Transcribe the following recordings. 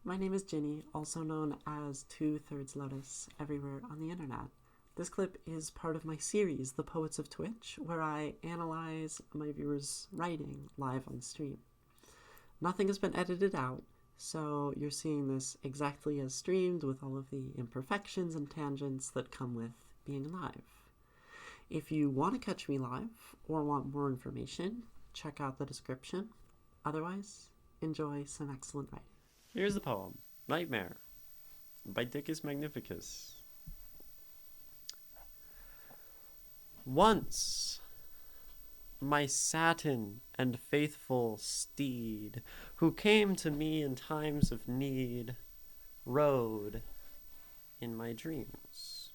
My name is Ginny, also known as 2/3 Lotus, everywhere on the internet. This clip is part of my series, The Poets of Twitch, where I analyze my viewers' writing live on stream. Nothing has been edited out, so you're seeing this exactly as streamed with all of the imperfections and tangents that come with being live. If you want to catch me live or want more information, check out the description. Otherwise, enjoy some excellent writing. Here's the poem, Nightmare, by DikusMagnificus. Once, my satin and faithful steed, who came to me in times of need, rode in my dreams.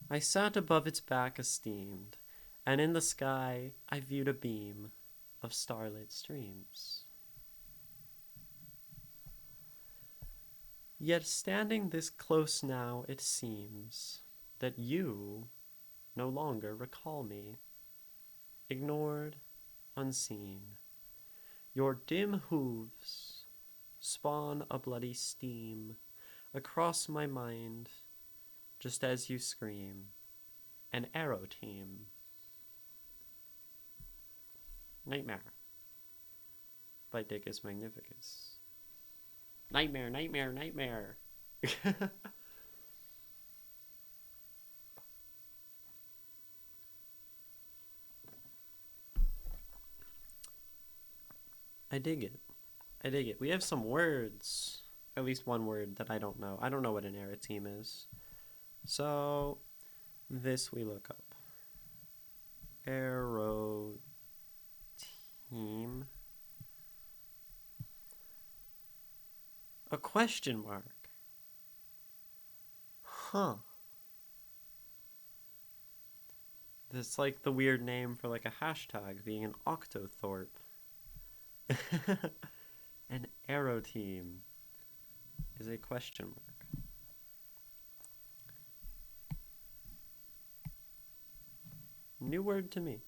I sat above its back esteemed, and in the sky I viewed a beam of starlit streams. Yet standing this close now, it seems that you no longer recall me, ignored, unseen. Your dim hooves spawn a bloody steam across my mind, just as you scream, an arrow team. Nightmare, by DikusMagnificus. Nightmare, nightmare, nightmare. I dig it. I dig it. We have some words. At least one word that I don't know. I don't know what an team is. So, this we look up. Arrow team. A question mark. Huh. That's like the weird name for like a hashtag being an octothorpe. An arrow team is a question mark. New word to me.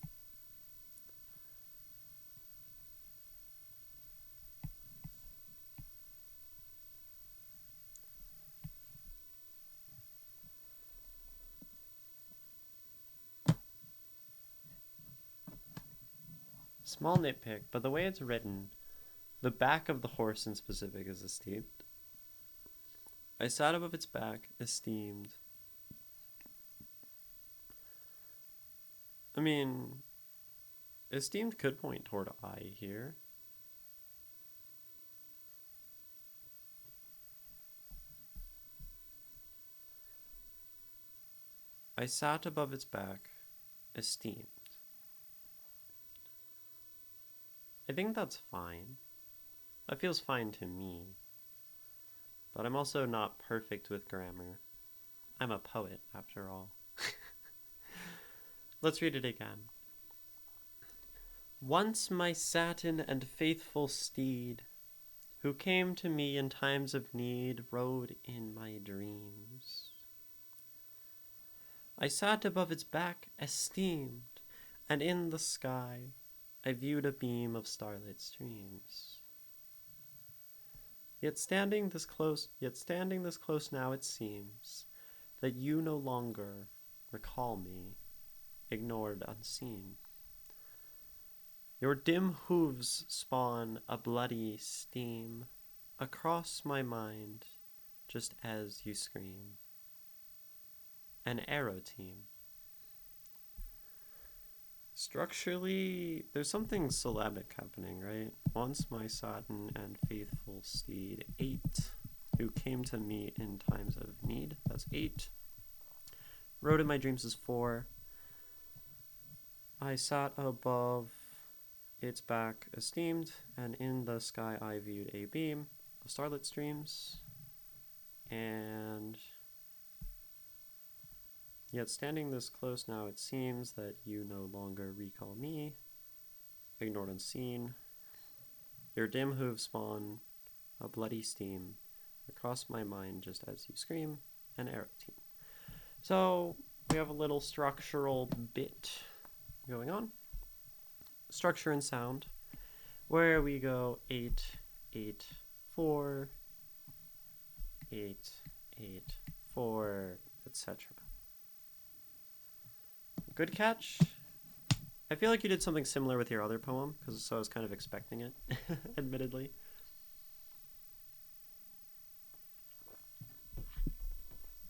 Small nitpick, but the way it's written, the back of the horse in specific is esteemed. I sat above its back, esteemed. I mean, esteemed could point toward I here. I sat above its back, esteemed. I think that's fine. That feels fine to me. But I'm also not perfect with grammar. I'm a poet, after all. Let's read it again. Once my satin and faithful steed, who came to me in times of need, rode in my dreams. I sat above its back, esteemed, and in the sky I viewed a beam of starlit streams. Yet standing this close now, it seems that you no longer recall me, ignored, unseen. Your dim hooves spawn a bloody steam across my mind, just as you scream. An arrow team. Structurally, there's something syllabic happening, right? Once my satin and faithful steed, 8, who came to me in times of need, that's 8. Rode in my dreams is 4. I sat above its back esteemed, and in the sky I viewed a beam of starlit streams, and yet standing this close now, it seems that you no longer recall me, ignored, unseen. Your dim hooves spawn a bloody steam across my mind, just as you scream, an arrow team. So we have a little structural bit going on. Structure and sound, where we go 8, 8, 4, 8, 8, 4, etc. Good catch. I feel like you did something similar with your other poem, so I was kind of expecting it, admittedly.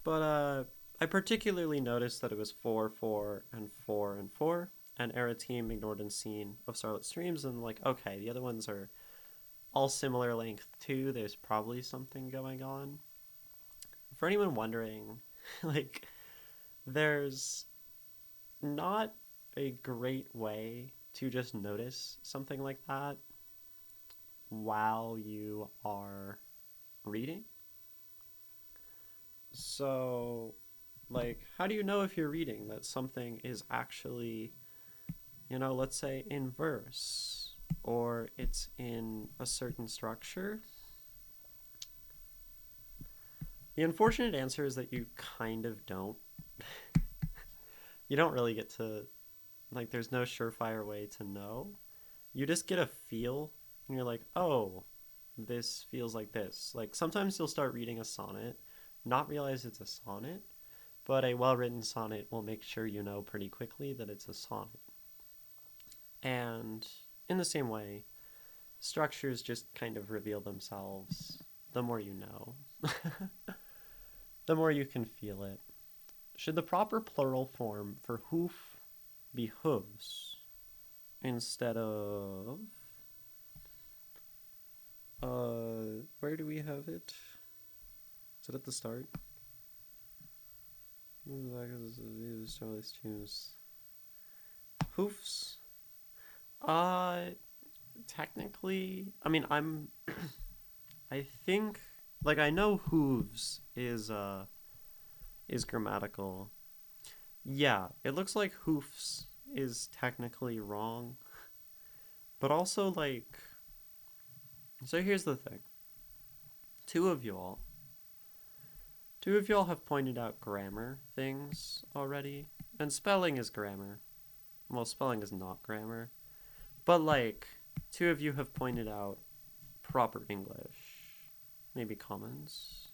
But I particularly noticed that it was 4, 4, and 4, and 4, and Team ignored unseen of Starlit Streams, and like, okay, the other ones are all similar length too. There's probably something going on. For anyone wondering, like, there's not a great way to just notice something like that while you are reading. So, like, how do you know if you're reading that something is actually, let's say in verse or it's in a certain structure? The unfortunate answer is that you kind of don't. You don't really get to, like, there's no surefire way to know. You just get a feel, and you're like, oh, this feels like this. Like, sometimes you'll start reading a sonnet, not realize it's a sonnet, but a well-written sonnet will make sure you know pretty quickly that it's a sonnet. And in the same way, structures just kind of reveal themselves the more you know. The more you can feel it. Should the proper plural form for hoof be hooves instead of... where do we have it? Is it at the start? Hoofs? Technically, I mean, I think, like, I know hooves is grammatical. Yeah, it looks like hoofs is technically wrong. But also, like, so here's the thing. Two of y'all have pointed out grammar things already. And spelling is grammar. Well, spelling is not grammar. But, like, two of you have pointed out proper English. Maybe commons.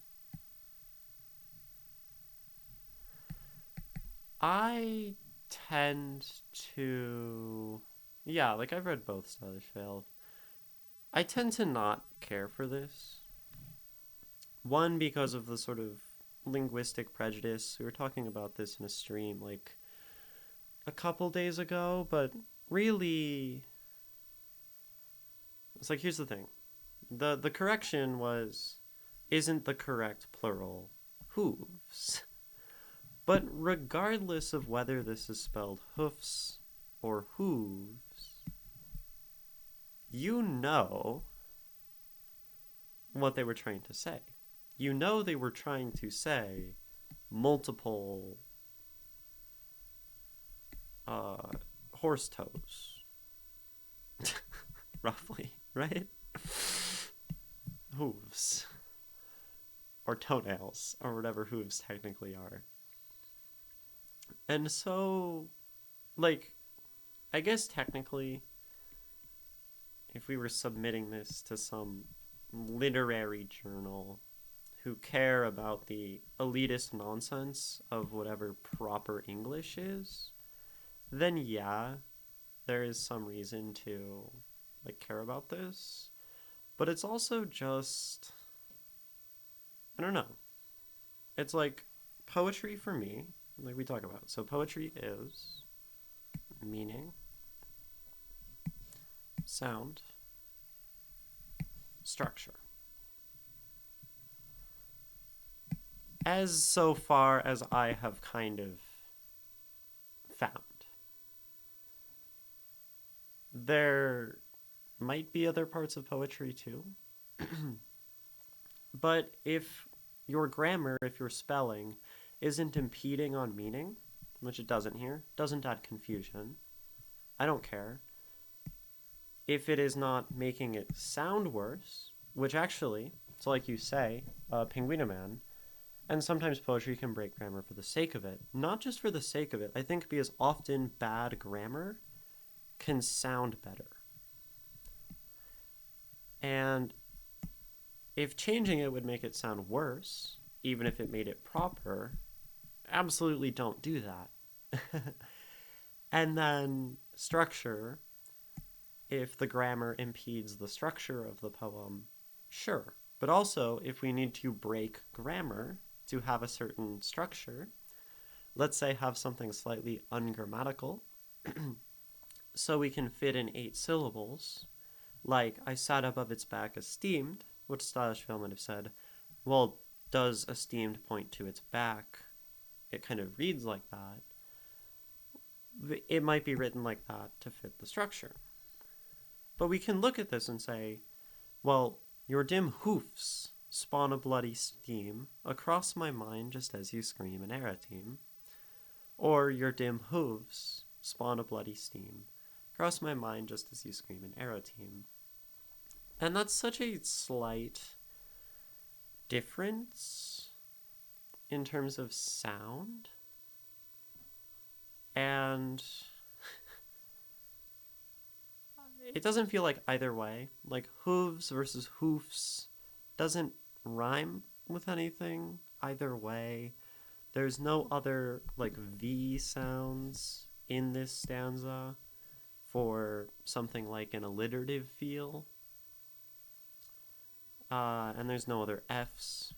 I tend to... Yeah, like, I've read both Stylish Failed. I tend to not care for this. One, because of the sort of linguistic prejudice. We were talking about this in a stream, like, a couple days ago, but really... It's like, here's the thing. The correction was, isn't the correct plural hooves. But regardless of whether this is spelled hoofs or hooves, you know what they were trying to say. You know they were trying to say multiple horse toes. Roughly, right? Hooves. Or toenails, or whatever hooves technically are. And so, like, I guess technically, if we were submitting this to some literary journal who care about the elitist nonsense of whatever proper English is, then yeah, there is some reason to, like, care about this. But it's also just, I don't know. It's like poetry for me, like we talk about. So poetry is meaning, sound, structure. As so far as I have kind of found. There might be other parts of poetry too. But if your grammar, if your spelling isn't impeding on meaning, which it doesn't here, doesn't add confusion, I don't care. If it is not making it sound worse, which actually, it's like you say, Penguina Man, and sometimes poetry can break grammar for the sake of it. Not just for the sake of it, I think because often bad grammar can sound better. And if changing it would make it sound worse, even if it made it proper, absolutely don't do that. And then structure, if the grammar impedes the structure of the poem, sure. But also, if we need to break grammar to have a certain structure, let's say have something slightly ungrammatical, so we can fit in 8 syllables, like I sat above its back esteemed, which stylish film would have said, well, does esteemed point to its back? It kind of reads like that. It might be written like that to fit the structure. But we can look at this and say, well, your dim hoofs spawn a bloody steam across my mind just as you scream an Arateem. Or your dim hooves spawn a bloody steam across my mind just as you scream an Arateem. And that's such a slight difference in terms of sound. And it doesn't feel like either way. Like hooves versus hoofs doesn't rhyme with anything either way. There's no other like V sounds in this stanza for something like an alliterative feel. And there's no other Fs.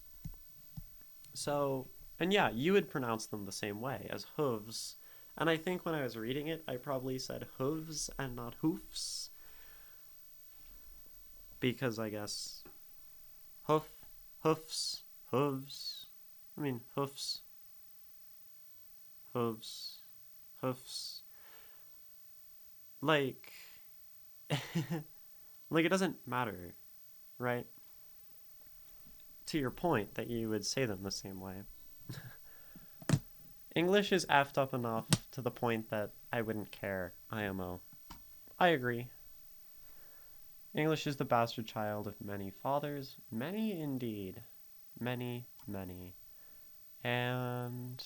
So, and yeah, you would pronounce them the same way as hooves. And I think when I was reading it, I probably said hooves and not hoofs. Because I guess hoofs, hooves. I mean, hoofs, hooves, hoofs. Like, like it doesn't matter, right? To your point that you would say them the same way. English is effed up enough to the point that I wouldn't care, IMO. I agree. English is the bastard child of many fathers. Many indeed. Many, many. And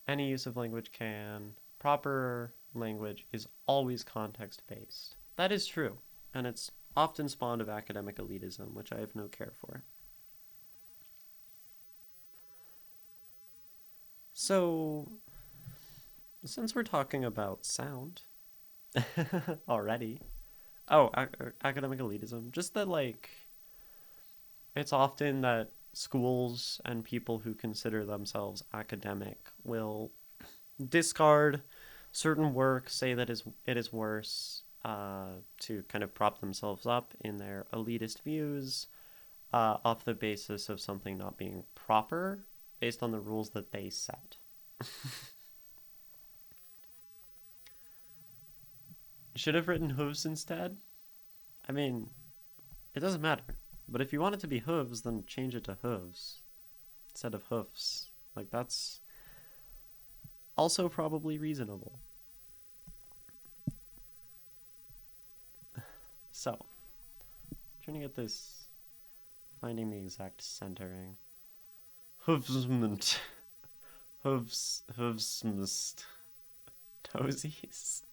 any use of language can. Proper language is always context-based. That is true. And it's often spawned of academic elitism, which I have no care for. So, since we're talking about sound already, academic elitism, just that, like, it's often that schools and people who consider themselves academic will discard certain work, say that it is worse, to kind of prop themselves up in their elitist views, off the basis of something not being proper, based on the rules that they set. Should have written hooves instead? I mean, it doesn't matter. But if you want it to be hooves, then change it to hooves instead of hoofs. Like, that's also probably reasonable. So, trying to get this, finding the exact centering. Hoovesment. Hoovesmist. Toesies.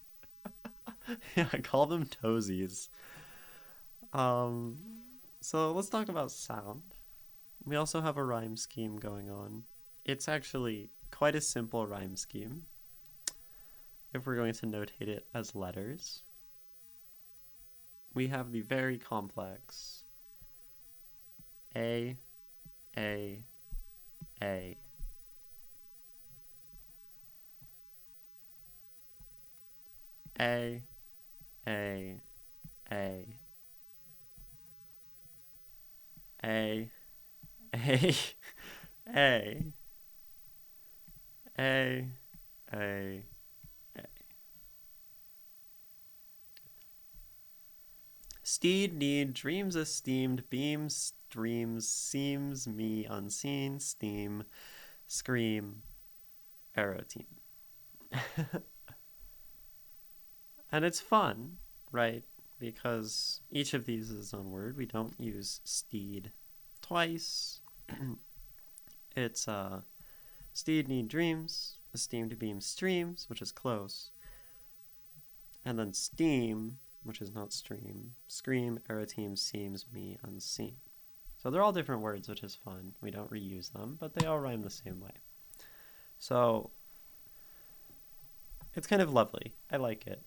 Yeah, I call them toesies. So let's talk about sound. We also have a rhyme scheme going on. It's actually quite a simple rhyme scheme if we're going to notate it as letters. We have the very complex A, A, A. A, A, A. A, A, A, A, A, A. Steed need dreams esteemed, beams, dreams, seems me unseen, steam, scream, arrow team. And it's fun, right? Because each of these is its own word. We don't use steed twice. It's steed need dreams, esteemed beam streams, which is close. And then steam which is not stream. Scream, aeroteam, seems, me, unseen. So they're all different words, which is fun. We don't reuse them, but they all rhyme the same way. So it's kind of lovely. I like it.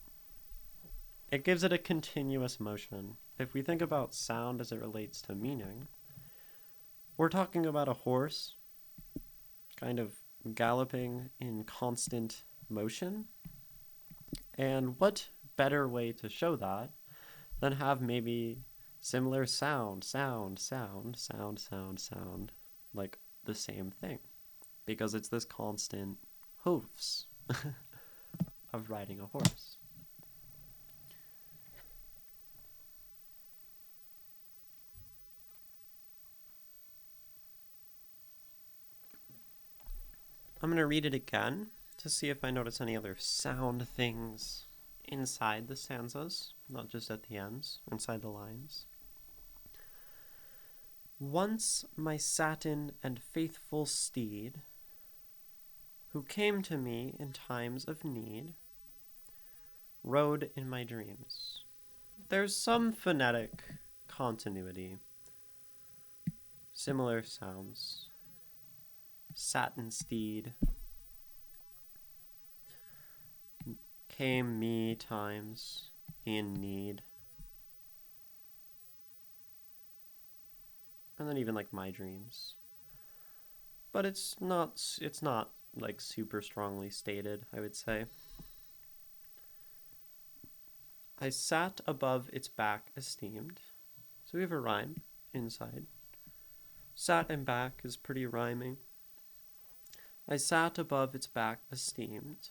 It gives it a continuous motion. If we think about sound as it relates to meaning, we're talking about a horse kind of galloping in constant motion. And what better way to show that than have maybe similar sound, like the same thing, because it's this constant hoofs of riding a horse. I'm going to read it again to see if I notice any other sound things inside the stanzas, not just at the ends, inside the lines. Once my satin and faithful steed, who came to me in times of need, rode in my dreams. There's some phonetic continuity. Similar sounds. Satin steed. Came me times in need. And then even like my dreams. But it's not like super strongly stated, I would say. I sat above its back esteemed. So we have a rhyme inside. Sat and back is pretty rhyming. I sat above its back esteemed.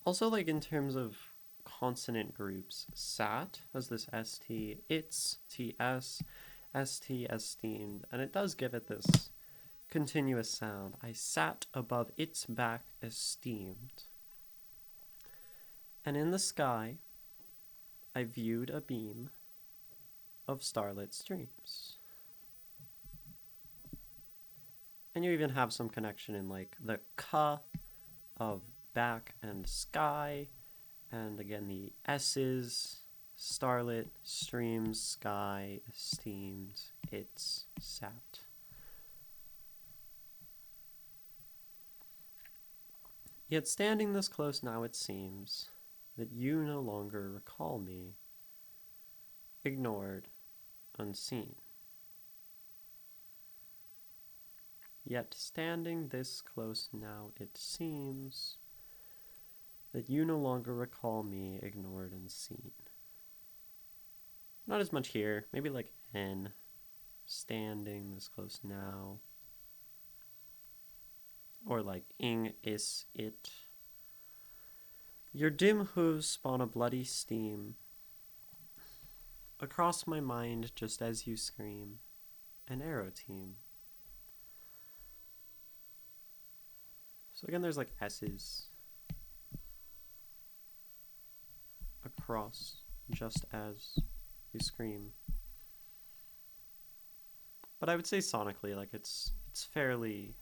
Also, like in terms of consonant groups, sat has this st, its, ts, st, esteemed, and it does give it this continuous sound. I sat above its back esteemed. And in the sky, I viewed a beam of starlit streams. And you even have some connection in like the ka of back and sky, and again the s's, starlit, streams, sky, esteemed, its, sat. Yet standing this close now it seems that you no longer recall me, ignored, unseen. Yet standing this close now it seems that you no longer recall me, ignored, unseen. Not as much here, maybe like n, standing this close now. Or like ing, is, it. Your dim hooves spawn a bloody steam. Across my mind, just as you scream, an arrow team. So again, there's like s's. Across, just as you scream. But I would say sonically, like it's fairly...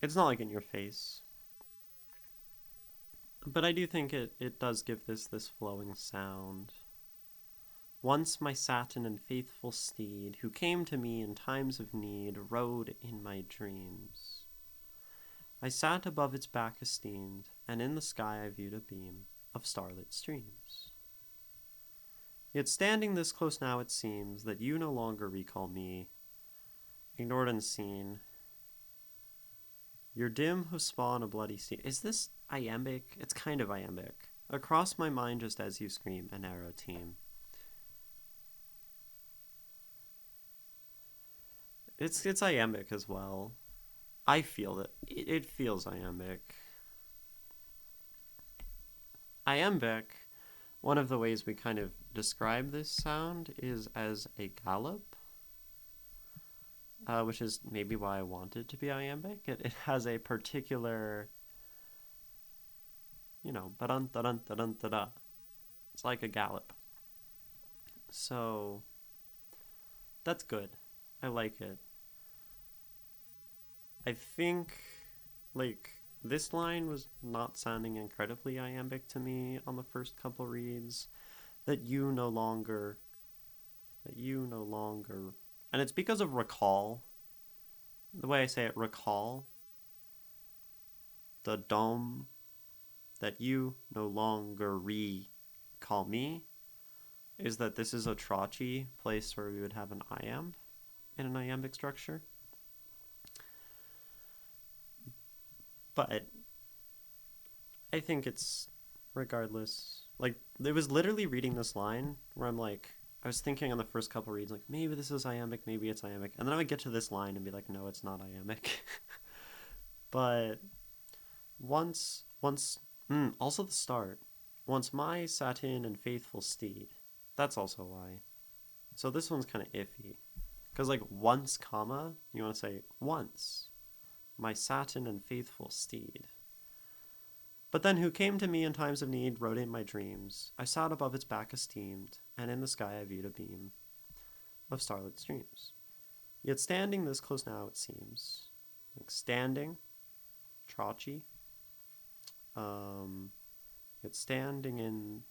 It's not like in your face. But I do think it does give this flowing sound. Once my satin and faithful steed, who came to me in times of need, rode in my dreams. I sat above its back esteemed, and in the sky I viewed a beam of starlit streams. Yet standing this close now it seems that you no longer recall me, ignored unseen. Your dim hoof spawn a bloody steam. Is this iambic? It's kind of iambic. Across my mind just as you scream, an arrow team. It's iambic as well. I feel that it feels iambic. Iambic, one of the ways we kind of describe this sound is as a gallop, which is maybe why I want it to be iambic. It has a particular, ba-dun, da-dun, da-dun, da-da. It's like a gallop. So, that's good. I like it. I think like, this line was not sounding incredibly iambic to me on the first couple reads. That you no longer, and it's because of recall. The way I say it, recall. The dom, that you no longer recall me, is that this is a trochy place where we would have an iamb in an iambic structure. But I think it's, regardless, like, it was literally reading this line where I'm like, I was thinking on the first couple reads, like, maybe this is iambic, maybe it's iambic. And then I would get to this line and be like, no, it's not iambic. But also the start. Once my satin and faithful steed. That's also why. So this one's kind of iffy. Because, like, once, comma, you want to say, once, my satin and faithful steed. But then who came to me in times of need, rode in my dreams. I sat above its back esteemed, and in the sky I viewed a beam of starlit streams. Yet standing this close now, it seems. Like, standing, trochy. Yet standing in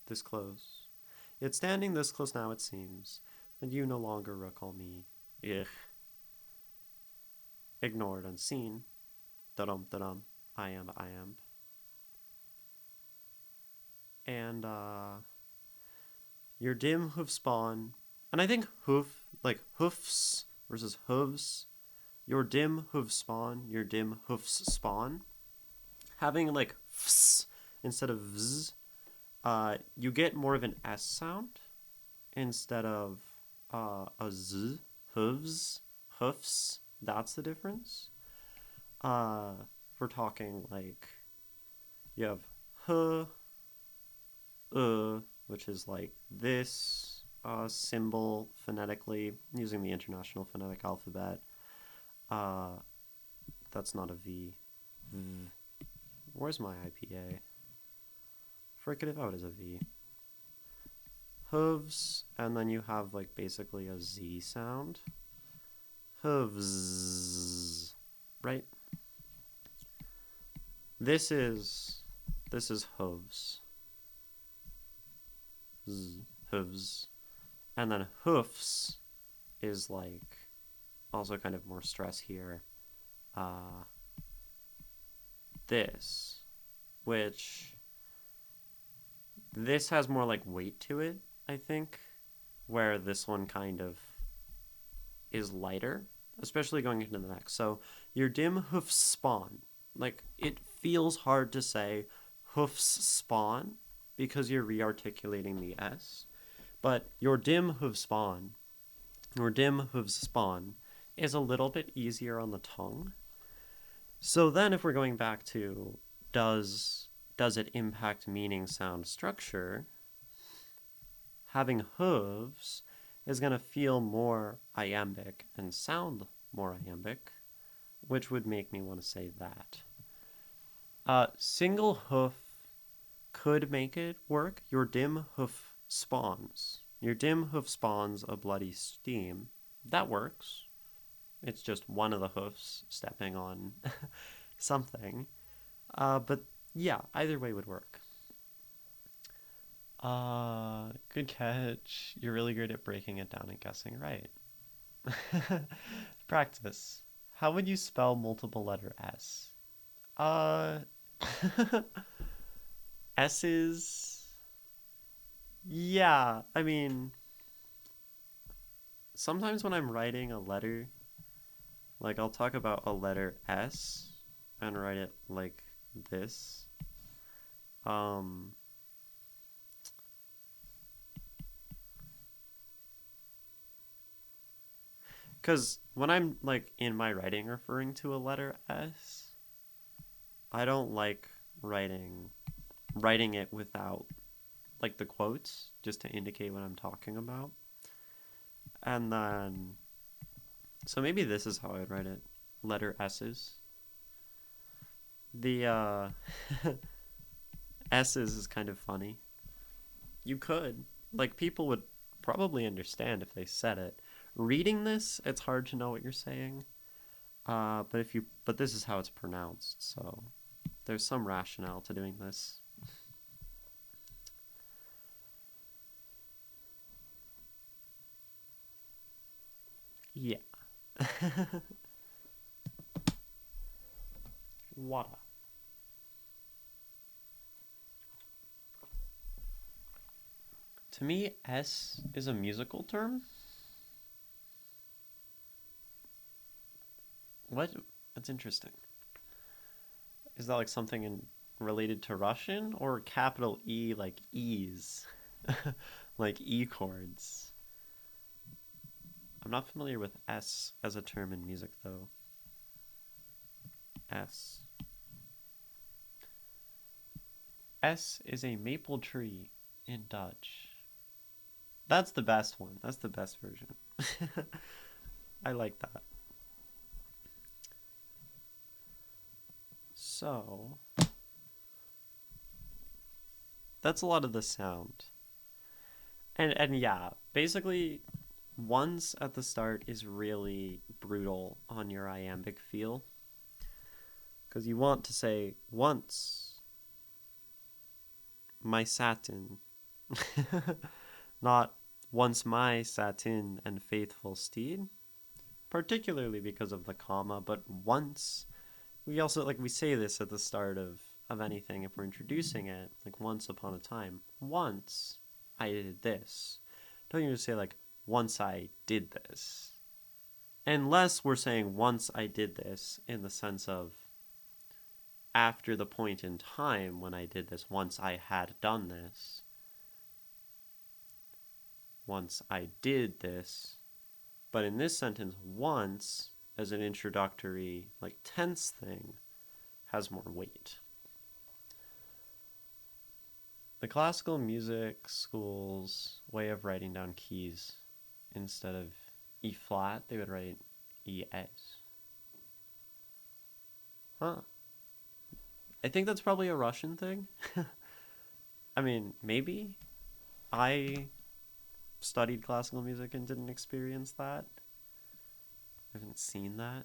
this close. Yet standing this close now, it seems, that you no longer recall me. Ignored, unseen. Da-dum, da-dum. I am. And, your dim hoof spawn. And I think hoof, like hoofs versus hooves. Your dim hoof spawn, your dim hoofs spawn. Having, like, fs instead of vz, you get more of an S sound instead of a z. Hooves, hoofs, that's the difference. We're talking, like, you have which is like this symbol phonetically using the International Phonetic Alphabet. That's not a V. Where's my IPA? Frick it if out as a V. Hooves, and then you have, like, basically a Z sound. Hooves, right? This is hooves. Hooves. And then hoofs is, like, also kind of more stress here. This, which this has more, like, weight to it, I think, where this one kind of is lighter, especially going into the next. So your dim hoofs spawn, like, it feels hard to say hoofs spawn because you're re-articulating the S, but your dim hooves spawn is a little bit easier on the tongue. So then if we're going back to does it impact meaning, sound, structure, having hooves is going to feel more iambic and sound more iambic, which would make me want to say that. Single hoof could make it work. Your dim hoof spawns. Your dim hoof spawns a bloody steam. That works. It's just one of the hoofs stepping on something. But yeah, either way would work. Good catch. You're really good at breaking it down and guessing right. Practice. How would you spell multiple letter S? S's. Yeah, I mean, sometimes when I'm writing a letter, like, I'll talk about a letter S and write it like this. Because when I'm, like, in my writing referring to a letter S, I don't like writing it without, like, the quotes, just to indicate what I'm talking about. And then, so maybe this is how I'd write it. Letter S's. The, S's is kind of funny. You could. Like, people would probably understand if they said it. Reading this, it's hard to know what you're saying. But this is how it's pronounced, so there's some rationale to doing this. Yeah. Water. To me, S is a musical term. What? That's interesting. Is that like something related to Russian, or capital E like E's? Like E chords? I'm not familiar with S as a term in music, though. S. S is a maple tree in Dutch. That's the best one. That's the best version. I like that. So, that's a lot of the sound. And yeah, basically once at the start is really brutal on your iambic feel. Because you want to say once my satin. Not once my satin and faithful steed. Particularly because of the comma, but once. We also, like, we say this at the start of anything if we're introducing it, like once upon a time. Once I did this. Don't you just say like once I did this. Unless we're saying once I did this in the sense of after the point in time when I did this, once I had done this. Once I did this. But in this sentence, once as an introductory, like tense thing, has more weight. The classical music school's way of writing down keys, instead of E flat, they would write ES. Huh. I think that's probably a Russian thing. I mean, maybe. I studied classical music and didn't experience that. I haven't seen that.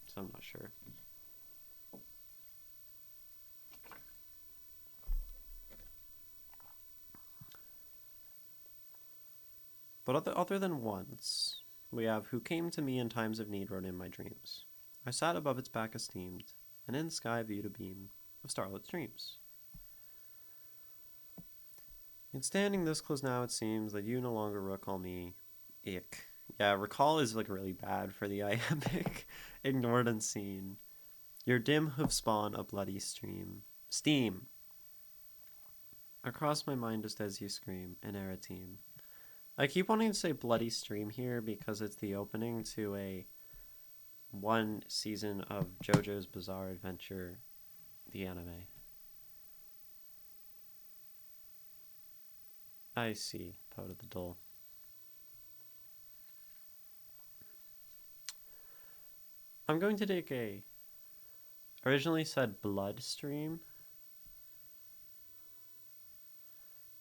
So I'm not sure. But other than once, we have who came to me in times of need rode in my dreams. I sat above its back esteemed, and in the sky viewed a beam of starlit streams. In standing this close now, it seems that you no longer recall me. Ick. Yeah, recall is like really bad for the iambic. Ignored unseen. Your dim hoof spawn a bloody stream. Steam. Across my mind just as you scream, an era team. I keep wanting to say bloody stream here because it's the opening to a one season of JoJo's Bizarre Adventure, the anime. I see, Poet of the Dull. I'm going to take a originally said bloodstream.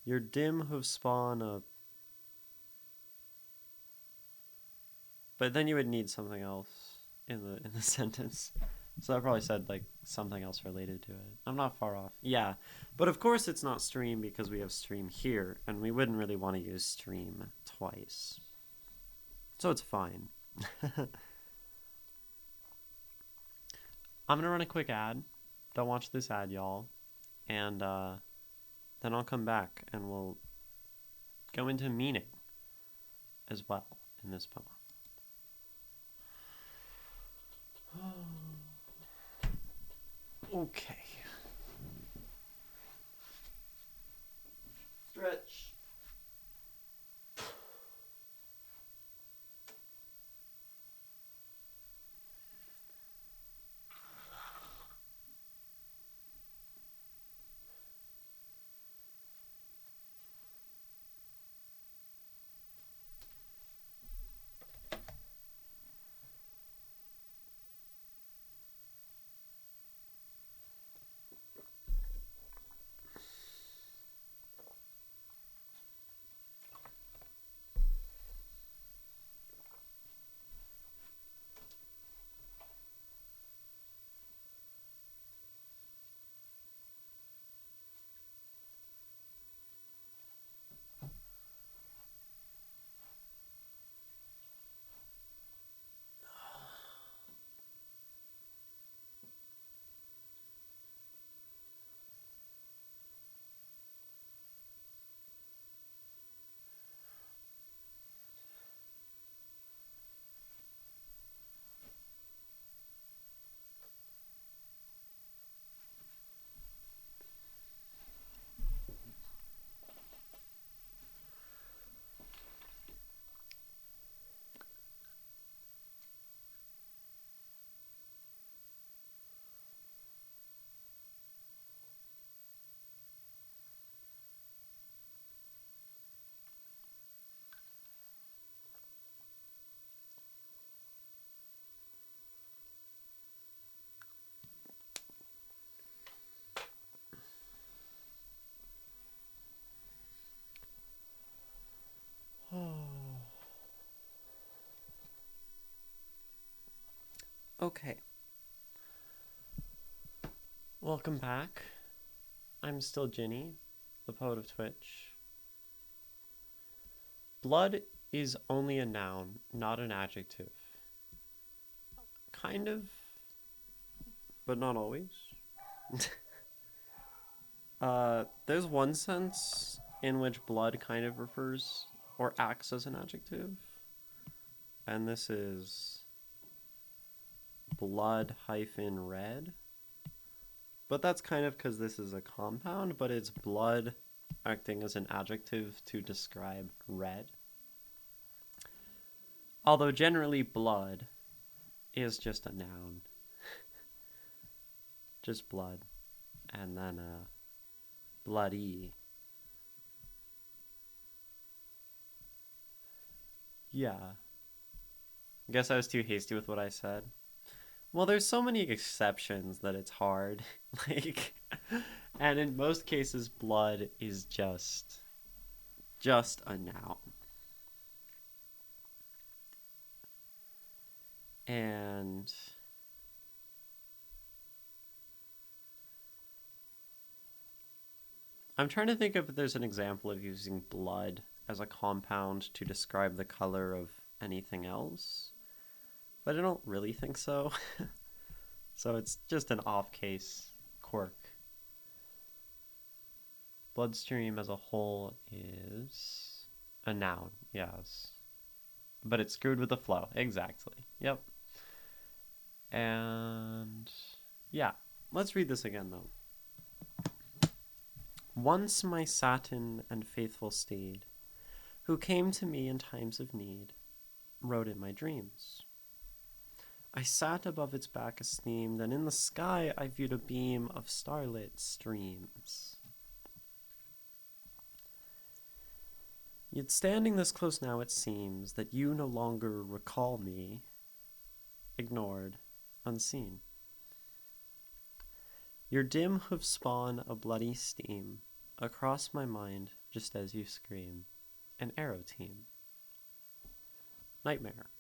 Your dim hoof spawn a. But then you would need something else in the sentence. So I probably said like something else related to it. I'm not far off. Yeah. But of course it's not stream because we have stream here, and we wouldn't really want to use stream twice. So it's fine. I'm gonna run a quick ad. Don't watch this ad, y'all. And then I'll come back and we'll go into meaning as well in this poem. Okay. Stretch. Okay. Welcome back. I'm still Ginny, the poet of Twitch. Blood is only a noun, not an adjective. Kind of, but not always. There's one sense in which blood kind of refers or acts as an adjective, and this is blood-red. But that's kind of because this is a compound, but it's blood acting as an adjective to describe red. Although generally blood is just a noun. Just blood. And then bloody. Yeah. I guess I was too hasty with what I said. Well, there's so many exceptions that it's hard. And in most cases, blood is just a noun. And I'm trying to think if there's an example of using blood as a compound to describe the color of anything else, but I don't really think so. So it's just an off-case quirk. Bloodstream as a whole is a noun, yes. But it's screwed with the flow, exactly. Yep. And yeah, let's read this again though. Once my satin and faithful steed, who came to me in times of need, rode in my dreams. I sat above its back esteemed, and in the sky I viewed a beam of starlit streams. Yet standing this close now it seems that you no longer recall me, ignored, unseen. Your dim hoofs spawn a bloody steam across my mind just as you scream, an arrow team. Nightmare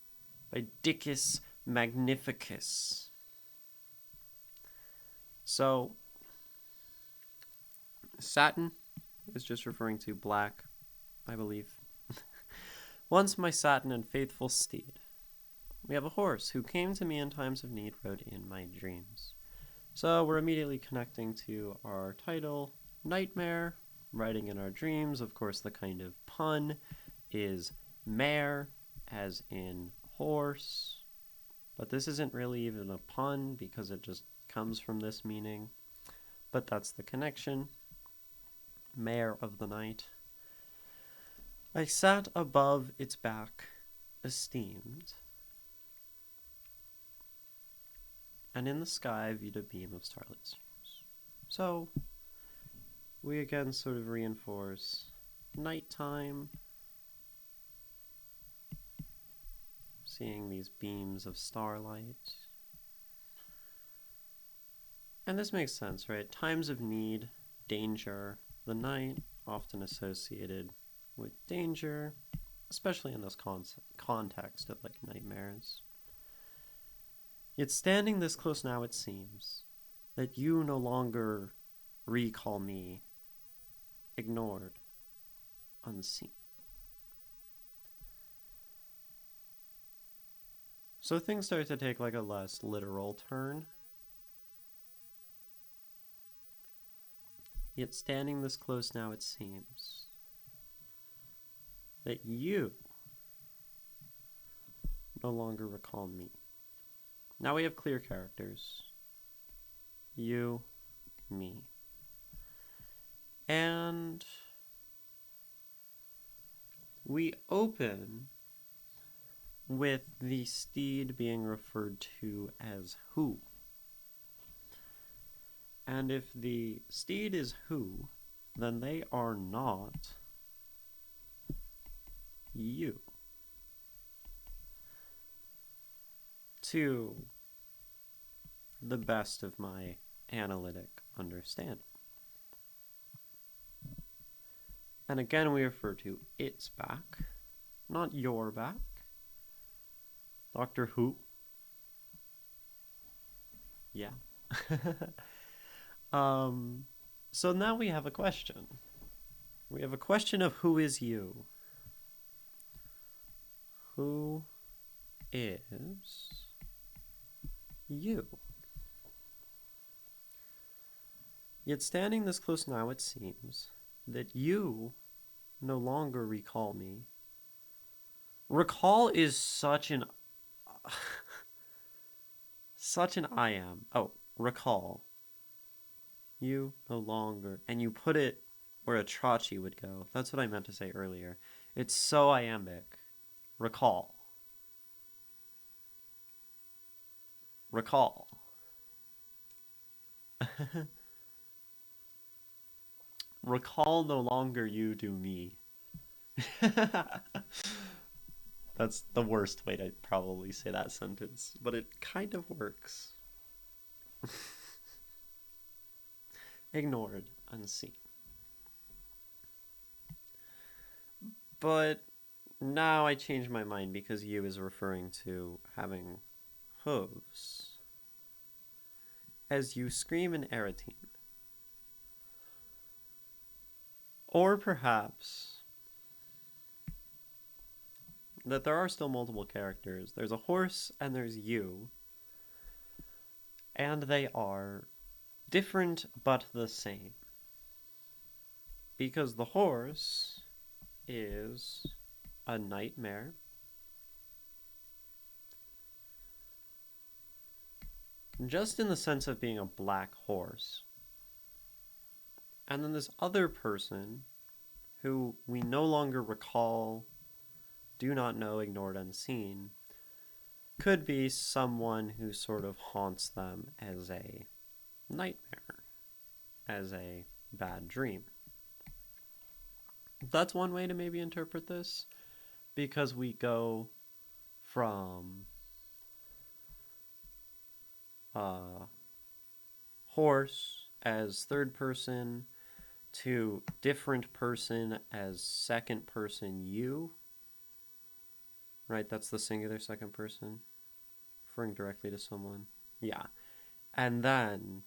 by DikusMagnificus. So, satin is just referring to black, I believe. Once my satin and faithful steed. We have a horse who came to me in times of need, rode in my dreams. So we're immediately connecting to our title, Nightmare, riding in our dreams. Of course, the kind of pun is mare, as in horse. But this isn't really even a pun because it just comes from this meaning. But that's the connection. Mare of the night. I sat above its back, esteemed, and in the sky viewed a beam of starlit streams. So, we again sort of reinforce nighttime, seeing these beams of starlight. And this makes sense, right? Times of need, danger, the night, often associated with danger, especially in this context of like nightmares. Yet standing this close now it seems that you no longer recall me, ignored, unseen. So things start to take like a less literal turn. Yet standing this close now it seems that you no longer recall me. Now we have clear characters. You, me. And we open with the steed being referred to as who. And if the steed is who, then they are not you. To the best of my analytic understanding. And again, we refer to its back, not your back. Doctor Who. Yeah. So now we have a question. We have a question of who is you? Who is you? Yet standing this close now, it seems that you no longer recall me. Recall is such an I am. Oh, recall. You no longer. And you put it where a trotchy would go. That's what I meant to say earlier. It's so iambic. Recall. Recall. Recall no longer you do me. That's the worst way to probably say that sentence, but it kind of works. Ignored, unseen. But now I change my mind because you is referring to having hooves. As you scream in Eretine. Or perhaps that there are still multiple characters. There's a horse and there's you. And they are different but the same. Because the horse is a nightmare. Just in the sense of being a black horse. And then this other person who we no longer recall, do not know, ignored, unseen, could be someone who sort of haunts them as a nightmare, as a bad dream. That's one way to maybe interpret this, because we go from horse as third person to different person as second person you. Right, that's the singular second person, referring directly to someone. Yeah. And then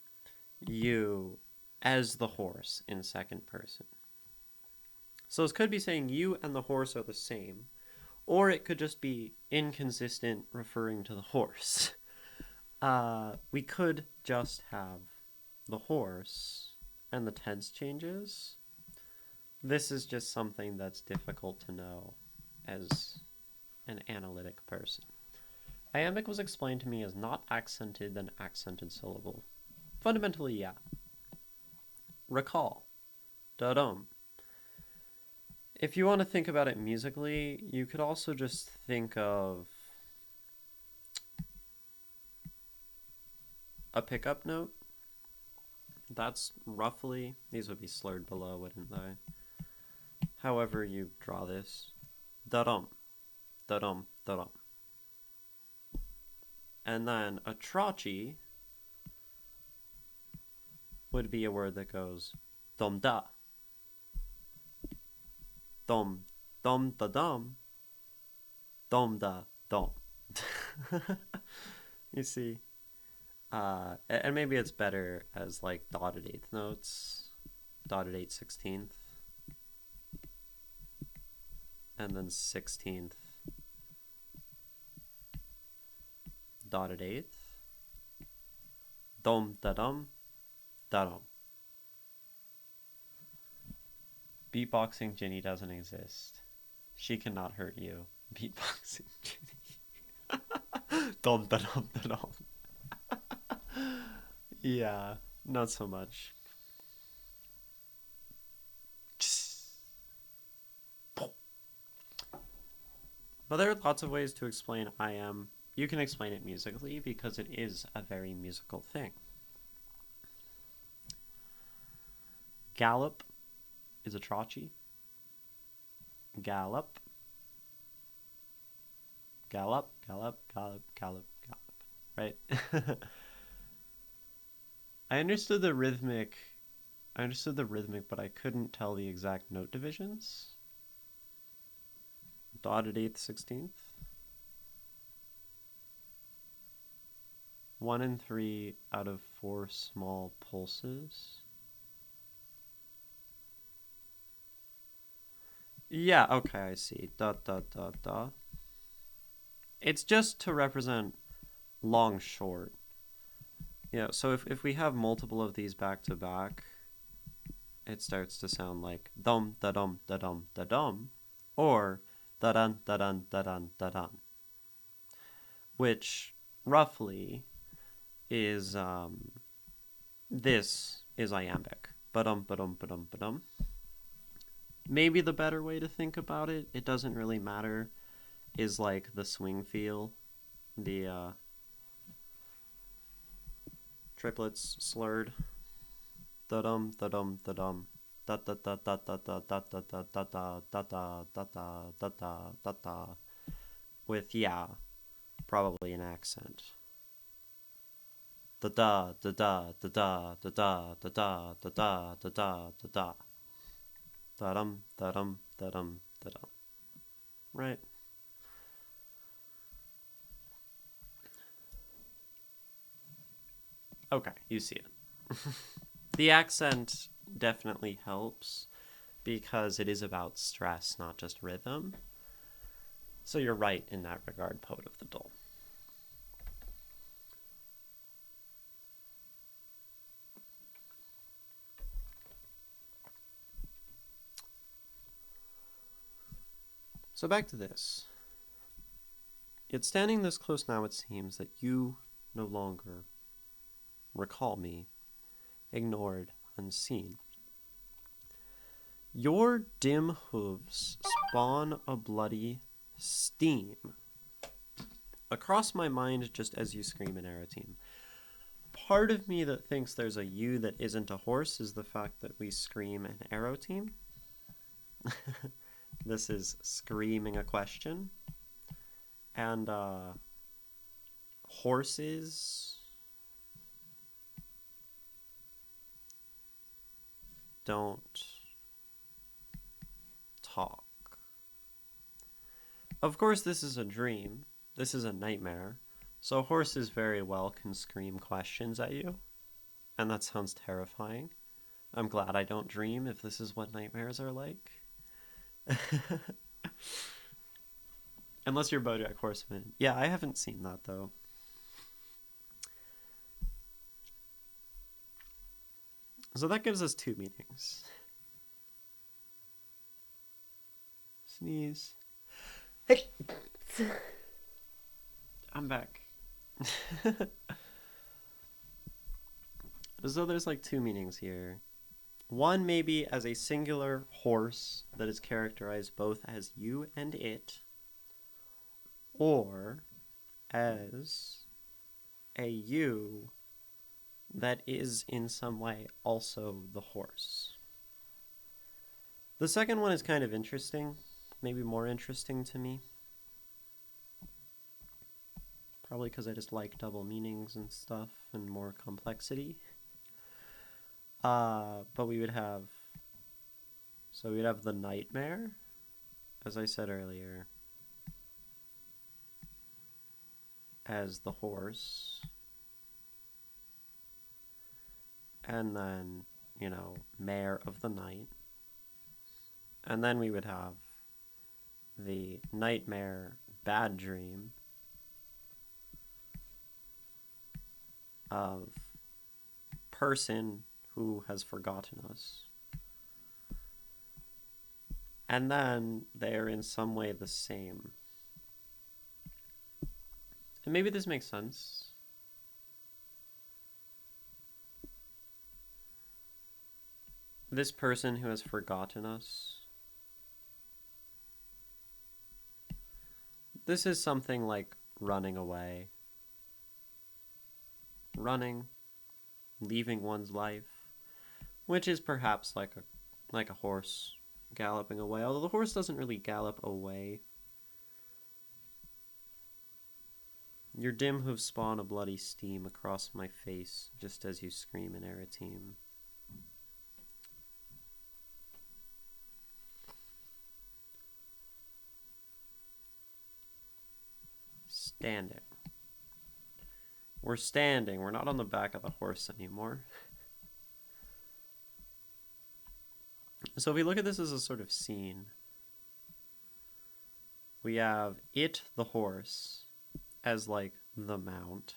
you as the horse in second person. So this could be saying you and the horse are the same, or it could just be inconsistent referring to the horse. We could just have the horse and the tense changes. This is just something that's difficult to know as an analytic person. Iambic was explained to me as not accented than accented syllable. Fundamentally, yeah. Recall. Da-dum. If you want to think about it musically, you could also just think of a pickup note. That's roughly, these would be slurred below, wouldn't they? However you draw this. Da-dum. Da-dum. Da-dum. And then a trotchy would be a word that goes dum-da. Dum, dum, da, dum, dum, da, dum. You see? And maybe it's better as like dotted eighth notes, dotted 8/16, and then 16th, dotted eighth, dum, da, dum, da, dum. Beatboxing Ginny doesn't exist. She cannot hurt you. Beatboxing Ginny. Dum, da, dum, da, dum. Yeah, not so much. But there are lots of ways to explain I am. You can explain it musically because it is a very musical thing. Gallop is a trotchy. Gallop. Gallop, gallop, gallop, gallop, gallop. Right? I understood the rhythmic, but I couldn't tell the exact note divisions. Dotted 8th, 16th. 1 in 3 out of 4 small pulses. Yeah, okay, I see. Dot, dot, dot, dot. It's just to represent long, short. Yeah, so if we have multiple of these back to back, it starts to sound like dum, da dum, da dum, da dum, or da dun, da dun, da dun, da dun, which roughly is this is iambic. Ba-dum, ba-dum, ba-dum, ba-dum. Maybe the better way to think about it, it doesn't really matter, is like the swing feel, the triplets slurred. Da-dum, da-dum, da-dum. Da da da da da da da da da da da da da da da da da da, with probably an accent. Da da da da da da da da da da da da da da da da. Da dum da dum da dum da dum. Right. Okay, you see it. The accent definitely helps because it is about stress, not just rhythm. So you're right in that regard, Poet of the Dole. So back to this. Yet standing this close now, it seems that you no longer recall me, ignored, unseen. Your dim hooves spawn a bloody steam. Across my mind, just as you scream an arrow team. Part of me that thinks there's a you that isn't a horse is the fact that we scream an arrow team. This is screaming a question. And horses don't talk. Of course, this is a dream. This is a nightmare. So horses very well can scream questions at you. And that sounds terrifying. I'm glad I don't dream if this is what nightmares are like. Unless you're BoJack Horseman. Yeah, I haven't seen that, though. So that gives us 2 meanings. Sneeze. I'm back. So there's like 2 meanings here. One maybe as a singular horse that is characterized both as you and it, or as a you that is in some way also the horse. The second one is kind of interesting, maybe more interesting to me. Probably because I just like double meanings and stuff and more complexity. But we would have... So we'd have the nightmare, as I said earlier, as the horse. And then, mare of the night. And then we would have the nightmare bad dream of person who has forgotten us. And then they are in some way the same. And maybe this makes sense. This person who has forgotten us. This is something like running away. Running, leaving one's life, which is perhaps like a horse galloping away, although the horse doesn't really gallop away. Your dim hooves spawn a bloody steam across my face, just as you scream an Eretime. Standing. We're standing. We're not on the back of the horse anymore. So if we look at this as a sort of scene, we have it, the horse, as like the mount.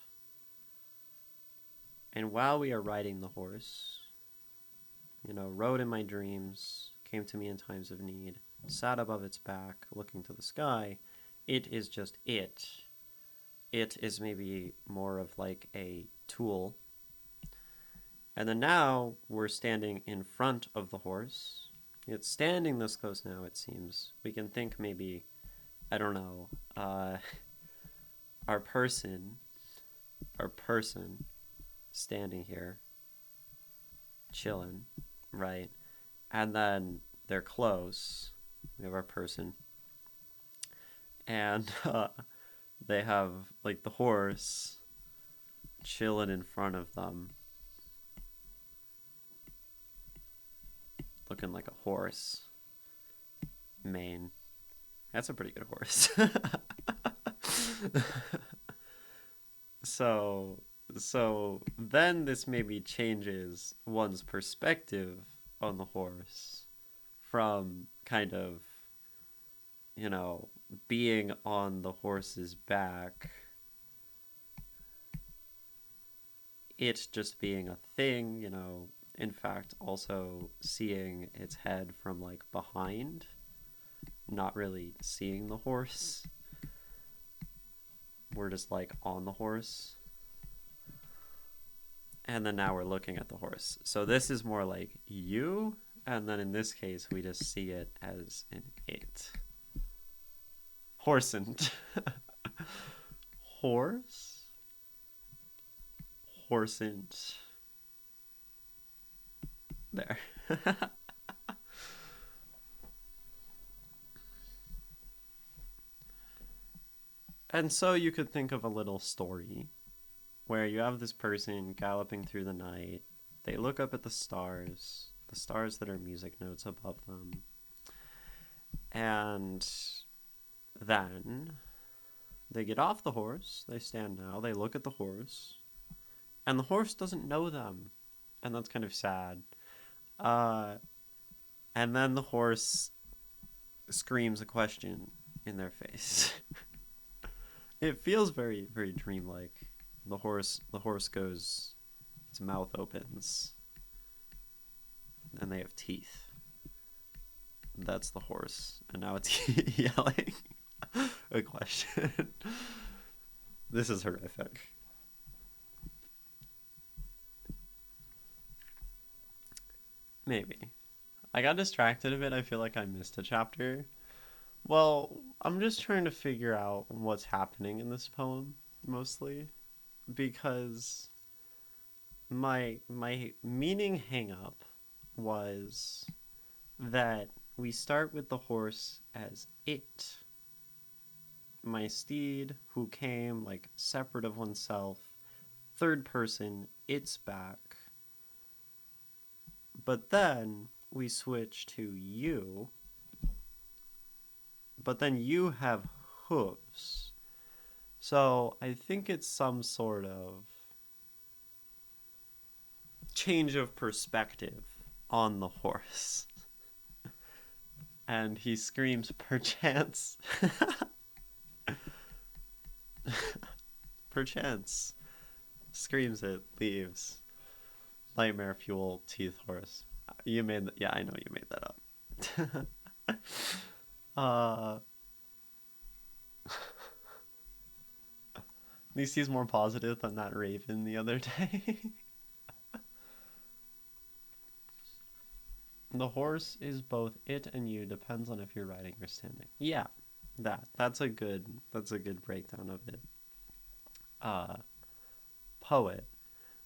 And while we are riding the horse, rode in my dreams, came to me in times of need, sat above its back, looking to the sky, it is just it. It is maybe more of like a tool. And then now we're standing in front of the horse. It's standing this close now, it seems. We can think maybe, I don't know, our person standing here, chilling, right? And then they're close. We have our person. And they have like the horse chilling in front of them, looking like a horse mane. That's a pretty good horse. So then this maybe changes one's perspective on the horse from kind of, being on the horse's back, it just being a thing, in fact, also seeing its head from like behind, not really seeing the horse. We're just like on the horse. And then now we're looking at the horse. So this is more like you, and then in this case, we just see it as an it. Horsent. Horse? Horsent. There. And so you could think of a little story where you have this person galloping through the night. They look up at the stars that are music notes above them. And then they get off the horse. They stand now. They look at the horse. And the horse doesn't know them. And that's kind of sad. And then the horse screams a question in their face. It feels very, very dreamlike. The horse goes, its mouth opens, and they have teeth. That's the horse. And now it's yelling a question. This is horrific. Maybe. I got distracted a bit. I feel like I missed a chapter. Well, I'm just trying to figure out what's happening in this poem, mostly. Because my meaning hang-up was that we start with the horse as it. My steed, who came, like, separate of oneself, third person, its back. But then we switch to you. But then you have hooves. So I think it's some sort of change of perspective on the horse. And he screams, perchance. Perchance. Screams it, leaves. Nightmare fuel, teeth horse. You made that. Yeah, I know you made that up. At least he's more positive than that raven the other day. The horse is both it and you, depends on if you're riding or standing. Yeah, that's a good breakdown of it. Poet,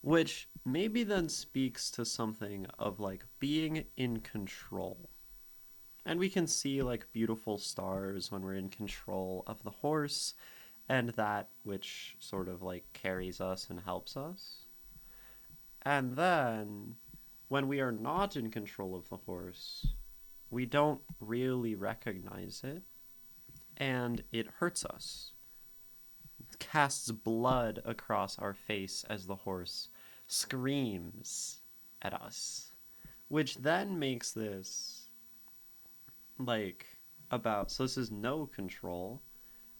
which maybe then speaks to something of like being in control. And we can see like beautiful stars when we're in control of the horse, and that which sort of like carries us and helps us. And then when we are not in control of the horse, we don't really recognize it, and it hurts us. casts blood across our face as the horse screams at us, which then makes this like about, so this is no control.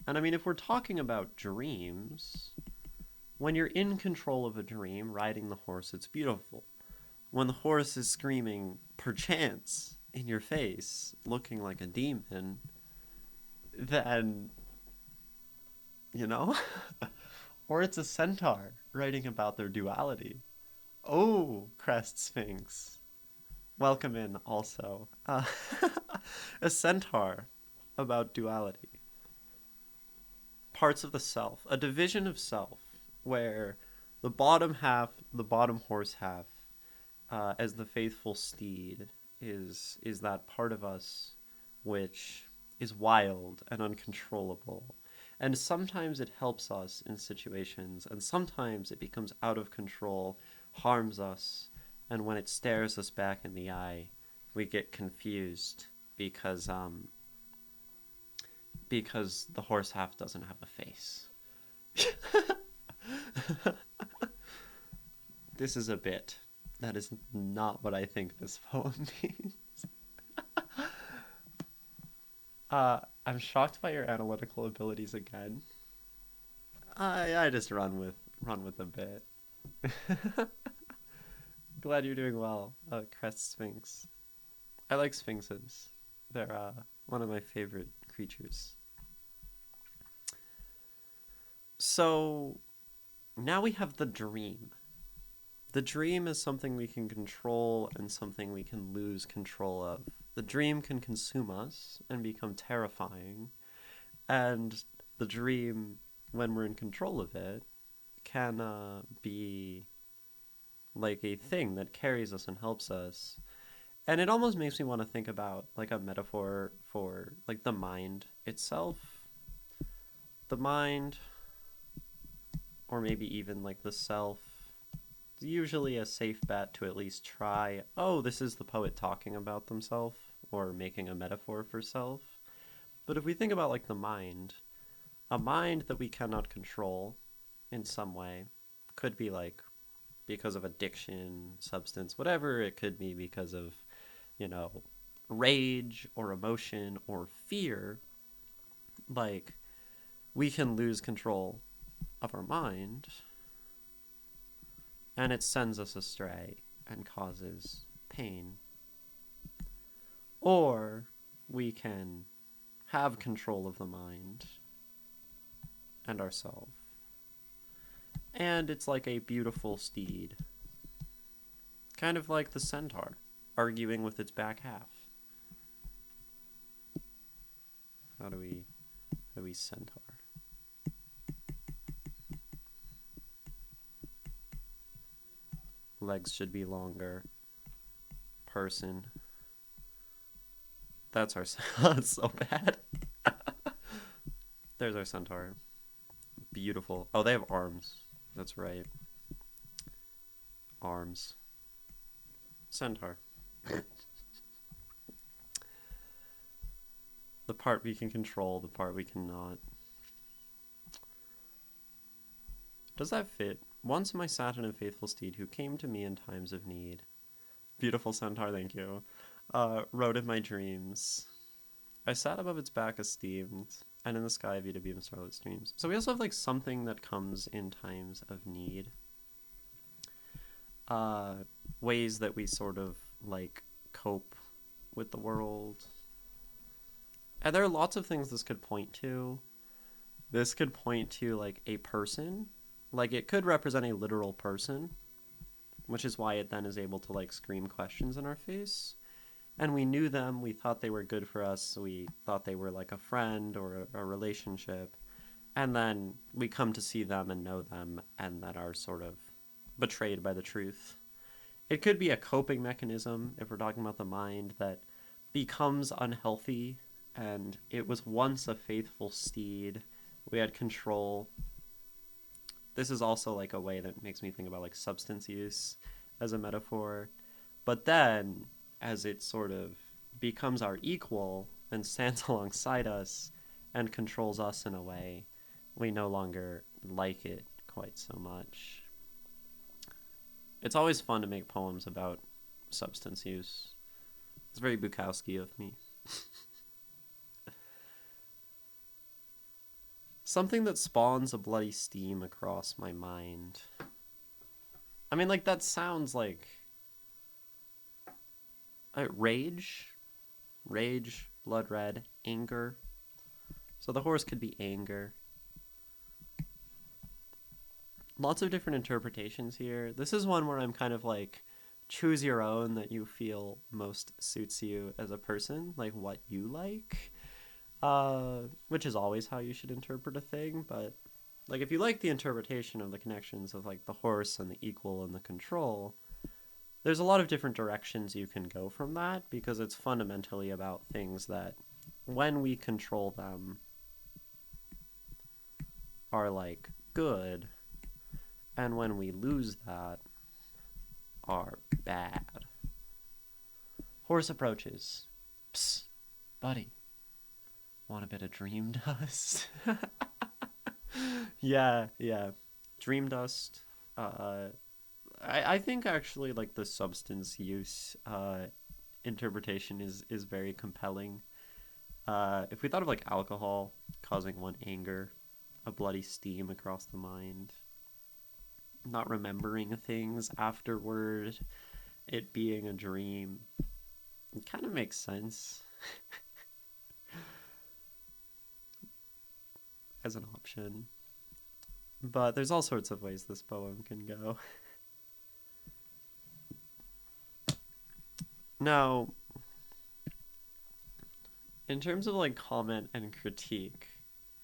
And I mean, if we're talking about dreams, when you're in control of a dream riding the horse, it's beautiful. When the horse is screaming perchance in your face looking like a demon, then you know. Or it's a centaur writing about their duality. Oh, Crest Sphinx, welcome in also. A centaur about duality. Parts of the self, a division of self, where the bottom half, the bottom horse half, as the faithful steed, is that part of us which is wild and uncontrollable. And sometimes it helps us in situations, and sometimes it becomes out of control, harms us, and when it stares us back in the eye, we get confused because the horse half doesn't have a face. This is a bit. That is not what I think this poem means. I'm shocked by your analytical abilities again. I just run with a bit. Glad you're doing well, Crest Sphinx. I like sphinxes. They're one of my favorite creatures. So now we have the dream. The dream is something we can control and something we can lose control of. The dream can consume us and become terrifying, and the dream, when we're in control of it, can be like a thing that carries us and helps us. And it almost makes me want to think about like a metaphor for like the mind itself. The mind, or maybe even like the self. It's usually a safe bet to at least try, oh, this is the poet talking about themselves, or making a metaphor for self. But if we think about like the mind, a mind that we cannot control in some way, could be like because of addiction, substance, whatever. It could be because of, rage or emotion or fear. Like, we can lose control of our mind, and it sends us astray and causes pain. Or we can have control of the mind and ourselves. And it's like a beautiful steed. Kind of like the centaur, arguing with its back half. How do we centaur? Legs should be longer. Person. That's our... That's so bad. There's our centaur. Beautiful. Oh, they have arms. That's right. Arms. Centaur. The part we can control, the part we cannot. Does that fit? Once my satin and faithful steed, who came to me in times of need. Beautiful centaur, thank you. Rode in my dreams. I sat above its back esteemed, and in the sky viewed a beam of starlit streams. So we also have like something that comes in times of need. Ways that we sort of like cope with the world. And there are lots of things this could point to. This could point to like a person. Like it could represent a literal person, which is why it then is able to like scream questions in our face. And we knew them, we thought they were good for us, we thought they were like a friend or a relationship. And then we come to see them and know them and that are sort of betrayed by the truth. It could be a coping mechanism, if we're talking about the mind, that becomes unhealthy, and it was once a faithful steed. We had control. This is also like a way that makes me think about like substance use as a metaphor. But then, as it sort of becomes our equal and stands alongside us and controls us in a way, we no longer like it quite so much. It's always fun to make poems about substance use. It's very Bukowski of me. Something that spawns a bloody steam across my mind. I mean, like, that sounds like... rage? Rage, blood red, anger. So the horse could be anger. Lots of different interpretations here. This is one where I'm kind of like, choose your own that you feel most suits you as a person, like what you like. Which is always how you should interpret a thing, but like if you like the interpretation of the connections of like the horse and the equal and the control, there's a lot of different directions you can go from that, because it's fundamentally about things that when we control them are like good, and when we lose that are bad. Horse approaches. Psst, buddy. Want a bit of dream dust? Yeah. Dream dust. I think actually like the substance use interpretation is very compelling. If we thought of like alcohol causing one anger, a bloody steam across the mind, not remembering things afterward, it being a dream, it kind of makes sense as an option. But there's all sorts of ways this poem can go. Now, in terms of like comment and critique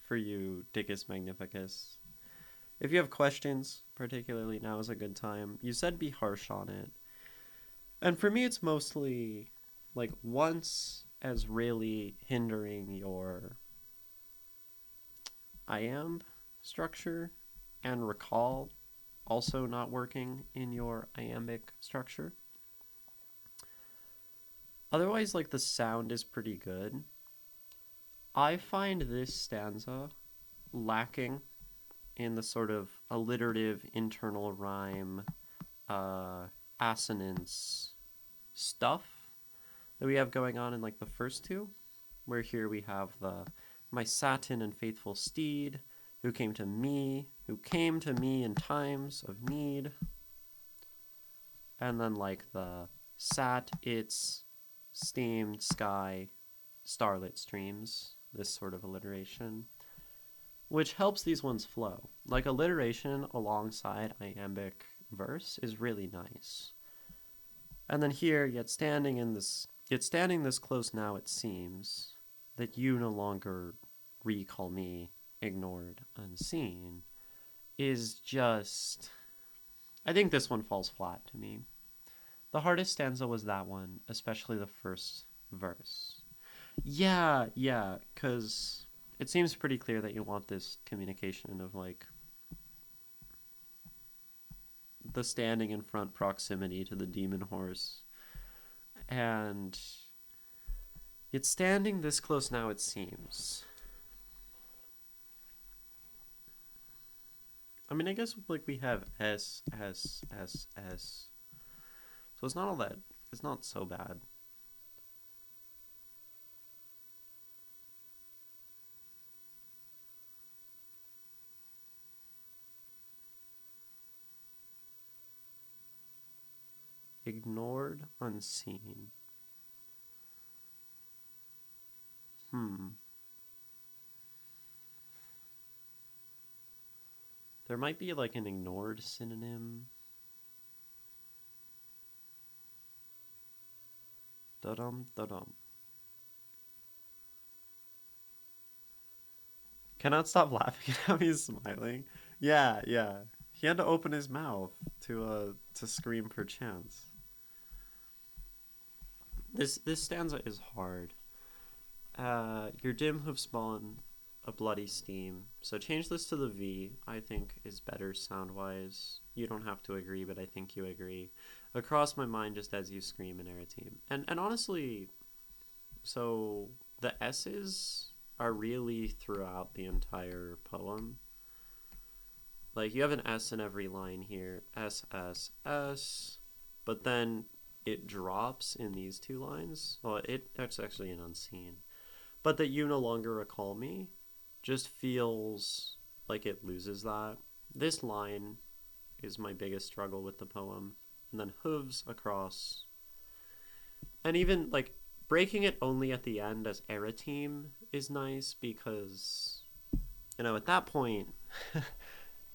for you, DikusMagnificus, if you have questions, particularly now is a good time. You said be harsh on it. And for me, it's mostly like once as really hindering your iamb structure, and recall also not working in your iambic structure. Otherwise, like, the sound is pretty good. I find this stanza lacking in the sort of alliterative internal rhyme assonance stuff that we have going on in like the first two, where here we have the my satin and faithful steed who came to me in times of need, and then like the sat its steamed sky starlit streams, this sort of alliteration, which helps these ones flow. Like alliteration alongside iambic verse is really nice. And then here, yet standing this close now it seems, that you no longer recall me, ignored, unseen, is just... I think this one falls flat to me. The hardest stanza was that one, especially the first verse. Yeah, because it seems pretty clear that you want this communication of like the standing in front proximity to the demon horse, and it's standing this close now it seems. I mean, I guess like we have S, so it's not all that, it's not so bad. Ignored, unseen. There might be like an ignored synonym. Da-dum, da-dum. Cannot stop laughing at how he's smiling. Yeah. He had to open his mouth to scream perchance. This stanza is hard. Your dim hoof spawn a bloody steam. So change this to the V, I think is better sound-wise. You don't have to agree, but I think you agree. Across my mind just as you scream in Eritime. And honestly, so the S's are really throughout the entire poem. Like, you have an S in every line here. S, S, S. But then it drops in these two lines. Well, that's actually an unseen. But that you no longer recall me just feels like it loses that. This line is my biggest struggle with the poem. And then hooves across. And even, like, breaking it only at the end as Eretim is nice because, at that point,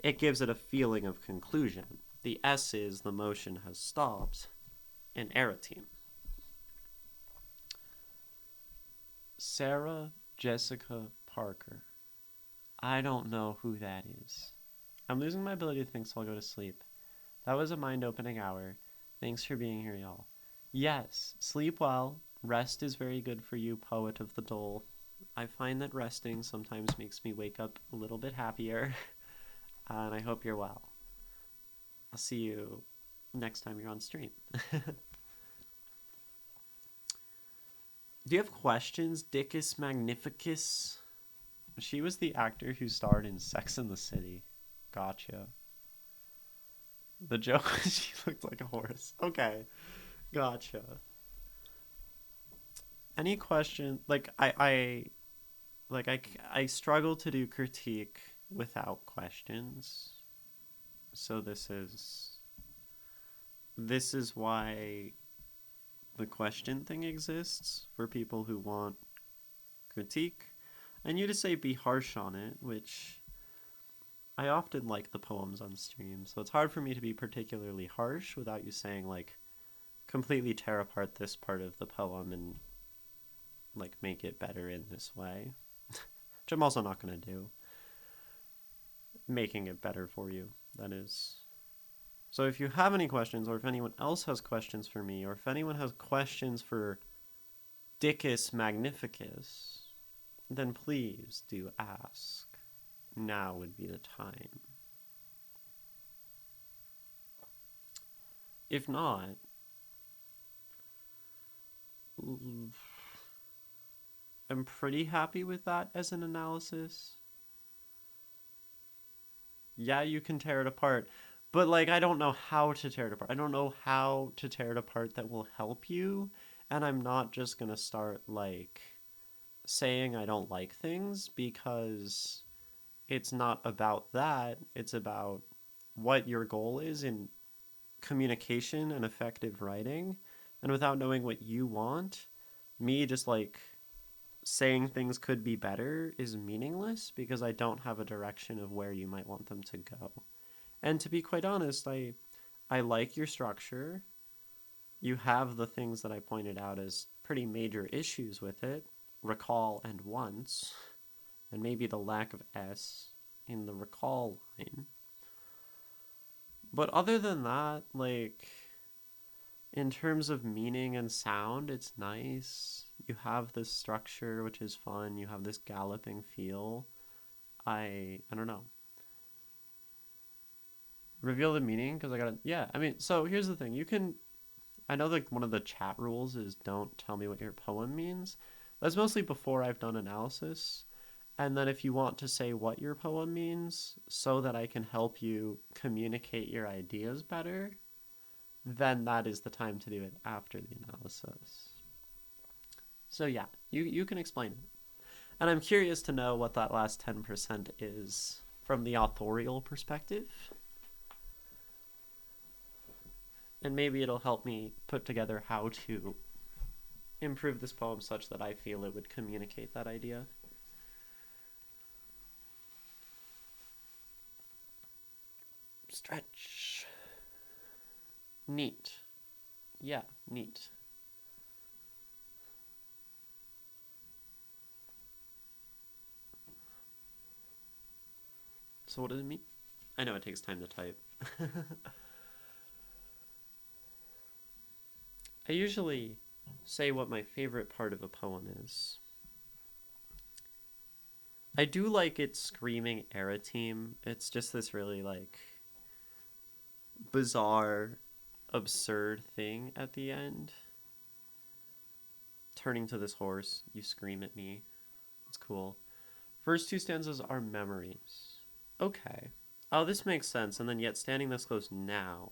it gives it a feeling of conclusion. The S is the motion has stopped in Eretim. Sarah Jessica Parker. I don't know who that is. I'm losing my ability to think, so I'll go to sleep. That was a mind-opening hour. Thanks for being here, y'all. Yes, sleep well. Rest is very good for you, poet of the dole. I find that resting sometimes makes me wake up a little bit happier, and I hope you're well. I'll see you next time you're on stream. Do you have questions, DikusMagnificus? She was the actor who starred in Sex and the City. Gotcha. The joke was she looked like a horse. Okay. Gotcha. Any question? Like, I struggle to do critique without questions. So this is why the question thing exists, for people who want critique. And you just say be harsh on it, which I often like the poems on stream, so it's hard for me to be particularly harsh without you saying, like, completely tear apart this part of the poem and, like, make it better in this way. Which I'm also not going to do. Making it better for you, that is. So if you have any questions, or if anyone else has questions for me, or if anyone has questions for DikusMagnificus, then please do ask. Now would be the time. If not, I'm pretty happy with that as an analysis. Yeah, you can tear it apart, but, like, I don't know how to tear it apart. I don't know how to tear it apart that will help you, and I'm not just gonna start, like, saying I don't like things, because it's not about that. It's about what your goal is in communication and effective writing. And without knowing what you want, me just, like, saying things could be better is meaningless, because I don't have a direction of where you might want them to go. And to be quite honest, I like your structure. You have the things that I pointed out as pretty major issues with it. Recall and once. And maybe the lack of S in the recall line. But other than that, like, in terms of meaning and sound, it's nice. You have this structure, which is fun. You have this galloping feel. I don't know. Reveal the meaning, because I gotta... Yeah, I mean, so here's the thing. You can... I know, like, one of the chat rules is don't tell me what your poem means. That's mostly before I've done analysis. And then if you want to say what your poem means so that I can help you communicate your ideas better, then that is the time to do it after the analysis. So yeah, you can explain it. And I'm curious to know what that last 10% is from the authorial perspective. And maybe it'll help me put together how to improve this poem such that I feel it would communicate that idea. Stretch. Neat. Yeah, neat. So what does it mean? I know it takes time to type. I usually say what my favorite part of a poem is. I do like it screaming Eretim. It's just this really, like, bizarre, absurd thing at the end. Turning to this horse, you scream at me. It's cool. First two stanzas are memories. Okay. Oh, this makes sense. And then yet standing this close now.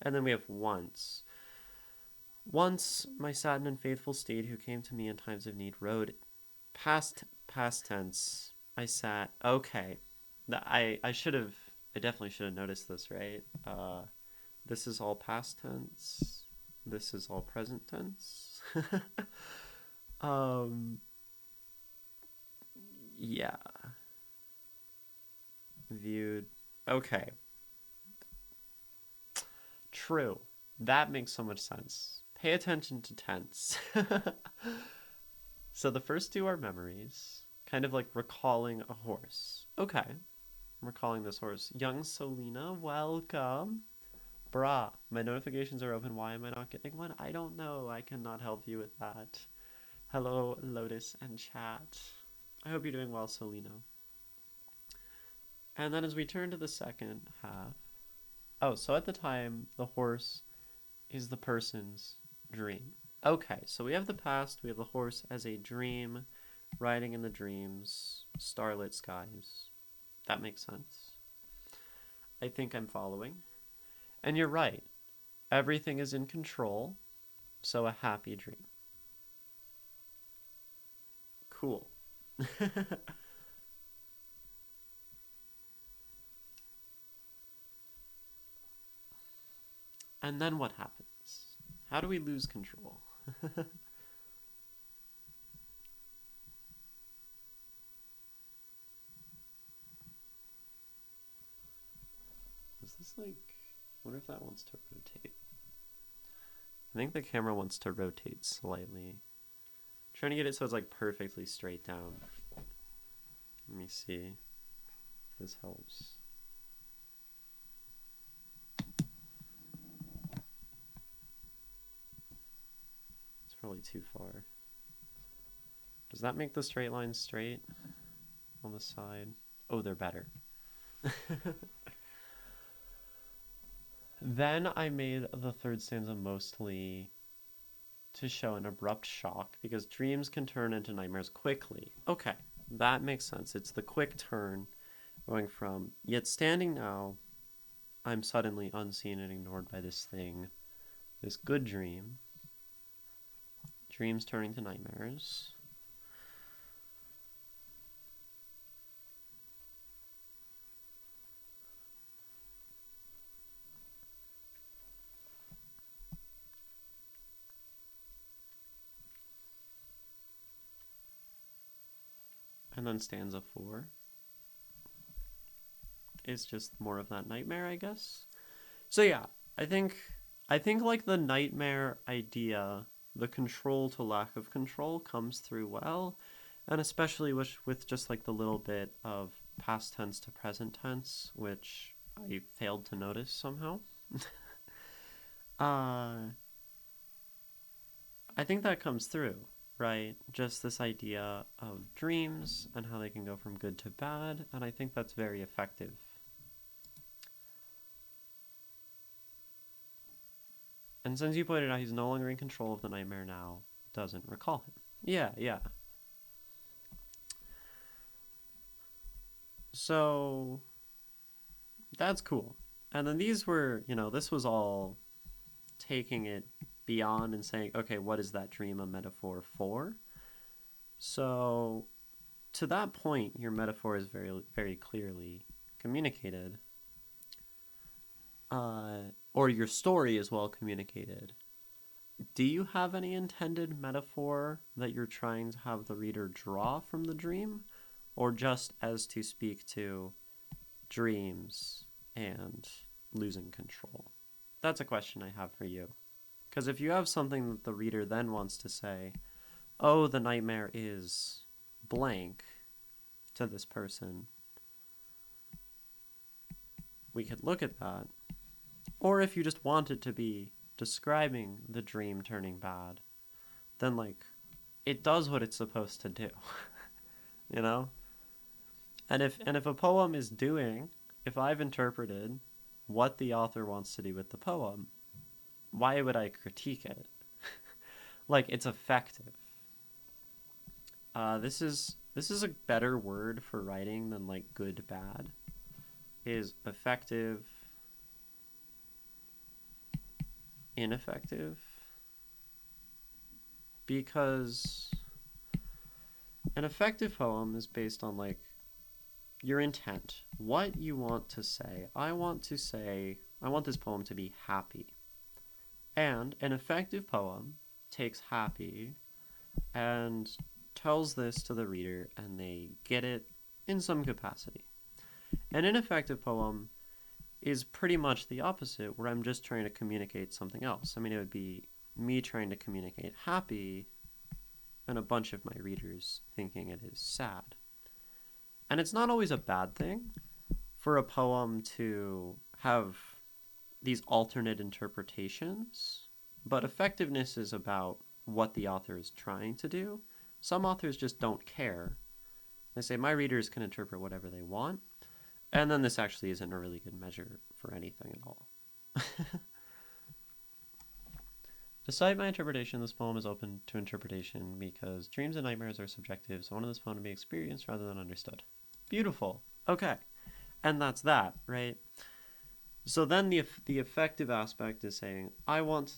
And then we have once. Once my sad and faithful steed who came to me in times of need rode. Past tense. I sat. Okay. I definitely should have noticed this, right? This is all past tense. This is all present tense. Yeah. Viewed. Okay. True. That makes so much sense. Pay attention to tense. So the first two are memories, kind of like recalling a horse. Okay. I'm recalling this horse. Young Solina, welcome. Brah, my notifications are open. Why am I not getting one? I don't know. I cannot help you with that. Hello, Lotus and chat. I hope you're doing well, Solina. And then as we turn to the second half. Oh, so at the time, the horse is the person's dream. Okay, so we have the past, we have the horse as a dream, riding in the dreams, starlit skies. That makes sense. I think I'm following. And you're right. Everything is in control, so a happy dream. Cool. And then what happens? How do we lose control? Is this like... I wonder if that wants to rotate. I think the camera wants to rotate slightly. I'm trying to get it so it's like perfectly straight down. Let me see if this helps. It's probably too far. Does that make the straight lines straight on the side? Oh, they're better. Then I made the third stanza mostly to show an abrupt shock because dreams can turn into nightmares quickly. Okay, that makes sense. It's the quick turn going from, yet standing now, I'm suddenly unseen and ignored by this thing, this good dream. Dreams turning to nightmares. And then stanza 4 is just more of that nightmare, I guess. So yeah, I think like the nightmare idea, the control to lack of control comes through well, and especially with just like the little bit of past tense to present tense, which I failed to notice somehow. I think that comes through, right? Just this idea of dreams and how they can go from good to bad, and I think that's very effective. And since you pointed out he's no longer in control of the nightmare now, doesn't recall him. Yeah. So that's cool. And then these were, this was all taking it beyond and saying, okay, what is that dream a metaphor for? So to that point, your metaphor is very, very clearly communicated. Or your story is well communicated. Do you have any intended metaphor that you're trying to have the reader draw from the dream? Or just as to speak to dreams and losing control? That's a question I have for you. Because if you have something that the reader then wants to say, oh, the nightmare is blank to this person, we could look at that. Or if you just want it to be describing the dream turning bad, then it does what it's supposed to do. And if a poem is doing, if I've interpreted what the author wants to do with the poem, why would I critique it? It's effective. This is a better word for writing than good bad. is effective, ineffective, because an effective poem is based on like your intent, what you want to say. I want this poem to be happy. And an effective poem takes happy and tells this to the reader, and they get it in some capacity. An ineffective poem is pretty much the opposite, where I'm just trying to communicate something else. I mean, it would be me trying to communicate happy and a bunch of my readers thinking it is sad. And it's not always a bad thing for a poem to have these alternate interpretations, but effectiveness is about what the author is trying to do. Some authors just don't care. They say, my readers can interpret whatever they want, and then this actually isn't a really good measure for anything at all. Despite my interpretation, this poem is open to interpretation because dreams and nightmares are subjective, so I wanted this poem to be experienced rather than understood. Beautiful. Okay. And that's that, right? So then the effective aspect is saying, I want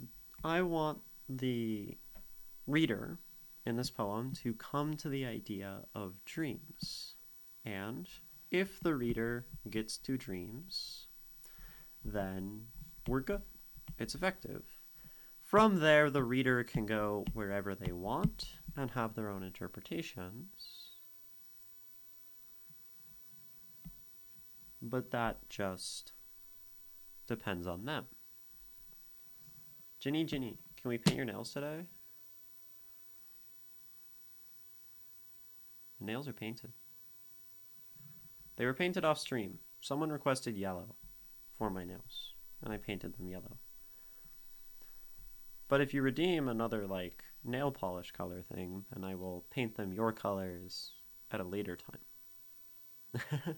the reader in this poem to come to the idea of dreams. And if the reader gets to dreams, then we're good. It's effective. From there, the reader can go wherever they want and have their own interpretations. But that just depends on them. Ginny, can we paint your nails today? The nails are painted. They were painted off stream. Someone requested yellow for my nails, and I painted them yellow. But if you redeem another like nail polish color thing, then I will paint them your colors at a later time.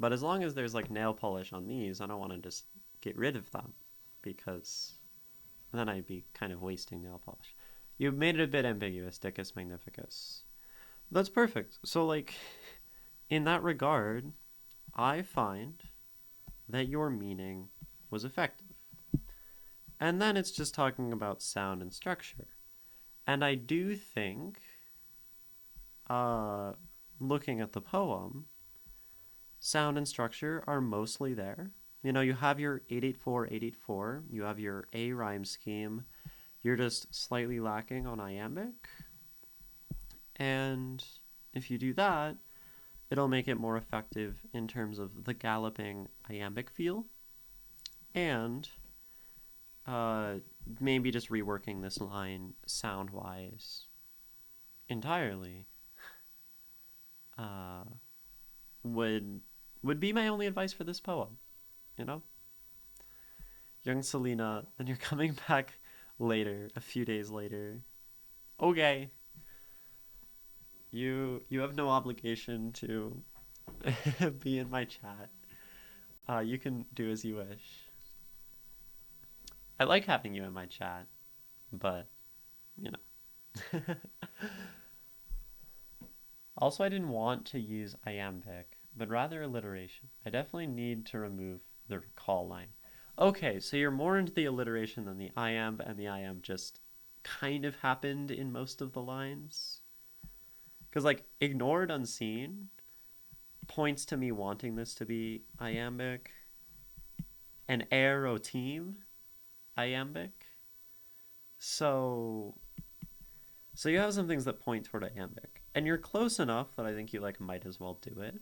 But as long as there's like nail polish on these, I don't want to just get rid of them, because then I'd be kind of wasting nail polish. You've made it a bit ambiguous, DikusMagnificus. That's perfect. So like, in that regard, I find that your meaning was effective. And then it's just talking about sound and structure. And I do think, looking at the poem, sound and structure are mostly there. You know, you have your 884, 884, you have your A rhyme scheme, you're just slightly lacking on iambic. And if you do that, it'll make it more effective in terms of the galloping iambic feel. And maybe just reworking this line sound-wise entirely would be my only advice for this poem, you know? Young Selena, then you're coming back later, a few days later. Okay. You have no obligation to be in my chat. You can do as you wish. I like having you in my chat, but, you know. Also, I didn't want to use iambic, but rather alliteration. I definitely need to remove the recall line. Okay, so you're more into the alliteration than the iamb, and the iamb just kind of happened in most of the lines. Because, like, ignored unseen points to me wanting this to be iambic. And aero team, iambic. So you have some things that point toward iambic. And you're close enough that I think you, like, might as well do it.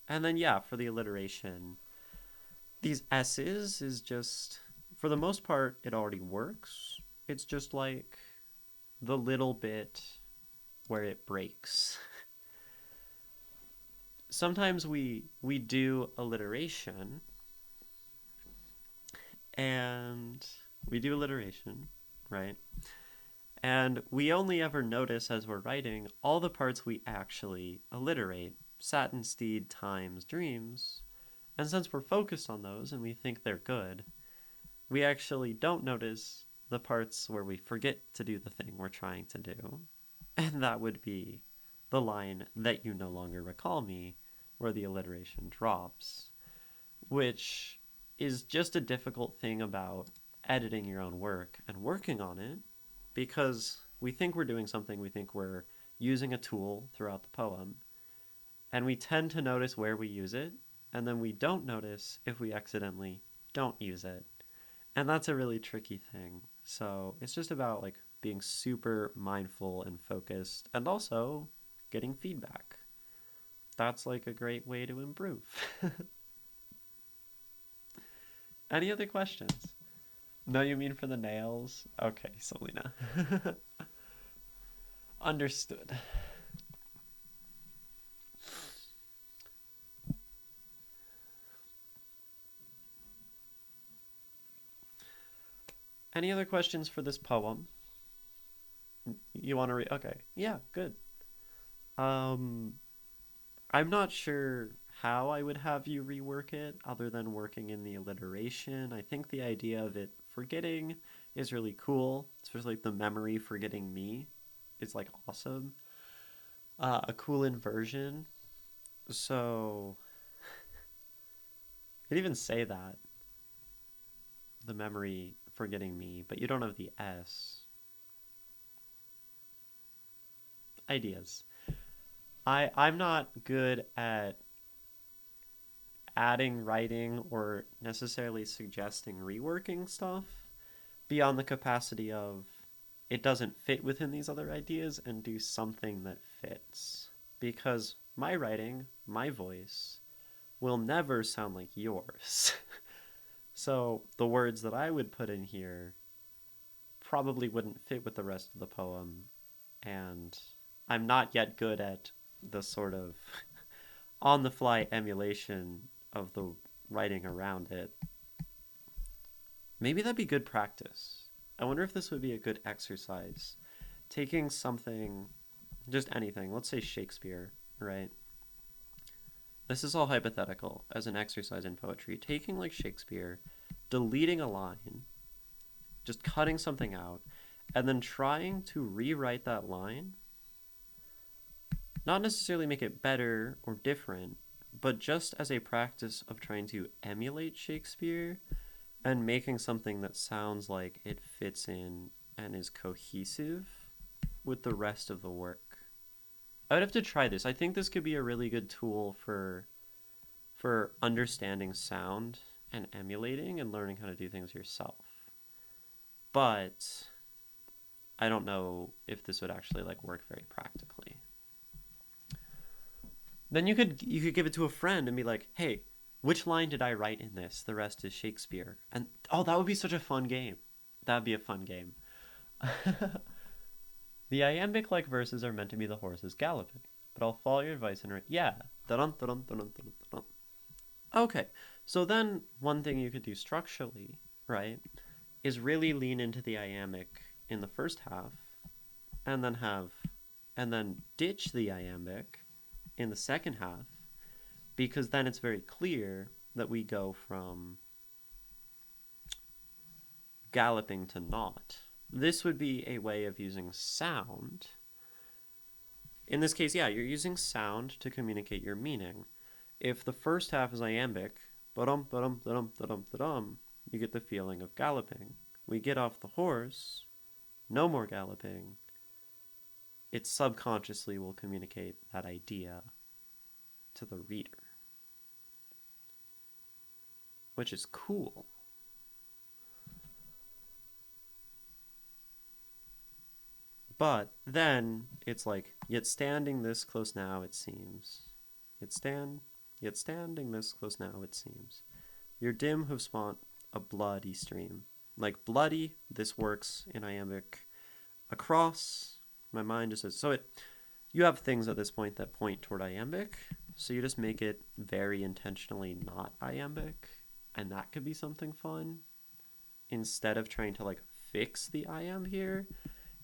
And then, yeah, for the alliteration, these S's is just, for the most part, it already works. It's just, like, the little bit where it breaks. Sometimes we do alliteration, right? And we only ever notice as we're writing all the parts we actually alliterate. Satin, steed, times, dreams. And since we're focused on those and we think they're good, we actually don't notice the parts where we forget to do the thing we're trying to do. And that would be the line that you no longer recall me, where the alliteration drops, which is just a difficult thing about editing your own work and working on it, because we think we're doing something, we think we're using a tool throughout the poem, and we tend to notice where we use it, and then we don't notice if we accidentally don't use it. And that's a really tricky thing. So it's just about like being super mindful and focused, and also getting feedback. That's like a great way to improve. Any other questions? No, you mean for the nails? Okay, Selena. Understood. Any other questions for this poem? You want to read? Okay. Yeah, good. Um, I'm not sure how I would have you rework it other than working in the alliteration. I think the idea of it forgetting is really cool, especially like the memory forgetting me is like awesome. A cool inversion. So, you could even say that the memory forgetting me, but you don't have the S. Ideas. I'm not good at adding writing or necessarily suggesting reworking stuff beyond the capacity of it doesn't fit within these other ideas and do something that fits. Because my writing, my voice, will never sound like yours. So the words that I would put in here probably wouldn't fit with the rest of the poem, and I'm not yet good at the sort of on the fly emulation of the writing around it. Maybe that'd be good practice. I wonder if this would be a good exercise. Taking something, just anything, let's say Shakespeare, right? This is all hypothetical as an exercise in poetry. Taking like Shakespeare, deleting a line, just cutting something out, and then trying to rewrite that line. Not necessarily make it better or different, but just as a practice of trying to emulate Shakespeare and making something that sounds like it fits in and is cohesive with the rest of the work. I would have to try this. I think this could be a really good tool for understanding sound and emulating and learning how to do things yourself. But I don't know if this would actually like work very practically. Then you could give it to a friend and be like, "Hey, which line did I write in this? The rest is Shakespeare." And oh, that would be such a fun game. That'd be a fun game. The iambic-like verses are meant to be the horses galloping, but I'll follow your advice and write, yeah. Dun, dun, dun, dun, dun, dun. Okay, so then one thing you could do structurally, right, is really lean into the iambic in the first half, and then ditch the iambic in the second half, because then it's very clear that we go from galloping to not. This would be a way of using sound. In this case, yeah, you're using sound to communicate your meaning. If the first half is iambic, ba-dum, ba-dum, da-dum, da-dum, da-dum, you get the feeling of galloping. We get off the horse, no more galloping. It subconsciously will communicate that idea to the reader, which is cool. But then it's like, yet standing this close now it seems. Yet standing this close now it seems. Your dim hoof spot a bloody stream. Like bloody, this works in iambic. Across, my mind just says, you have things at this point that point toward iambic, so you just make it very intentionally not iambic, and that could be something fun. Instead of trying to like fix the iamb here,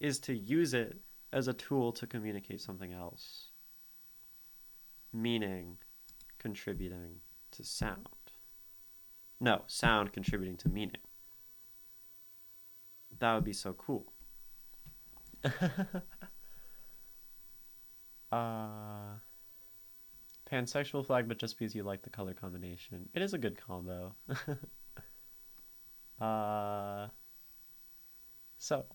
is to use it as a tool to communicate something else. Meaning contributing to sound. No, sound contributing to meaning. That would be so cool. Pansexual flag, but just because you like the color combination. It is a good combo. So,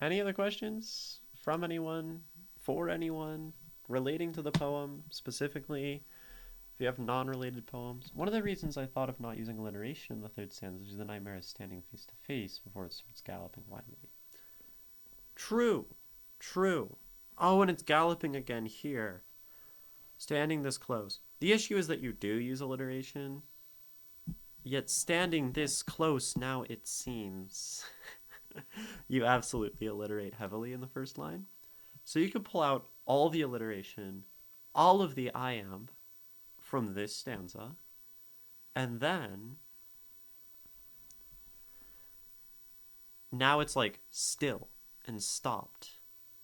any other questions from anyone, for anyone, relating to the poem specifically? If you have non-related poems. One of the reasons I thought of not using alliteration in the third stanza is the nightmare is standing face to face before it starts galloping wildly. True. True. Oh, and it's galloping again here. Standing this close. The issue is that you do use alliteration, yet standing this close now it seems. You absolutely alliterate heavily in the first line. So you could pull out all the alliteration, all of the iamb from this stanza, and then now it's like still and stopped,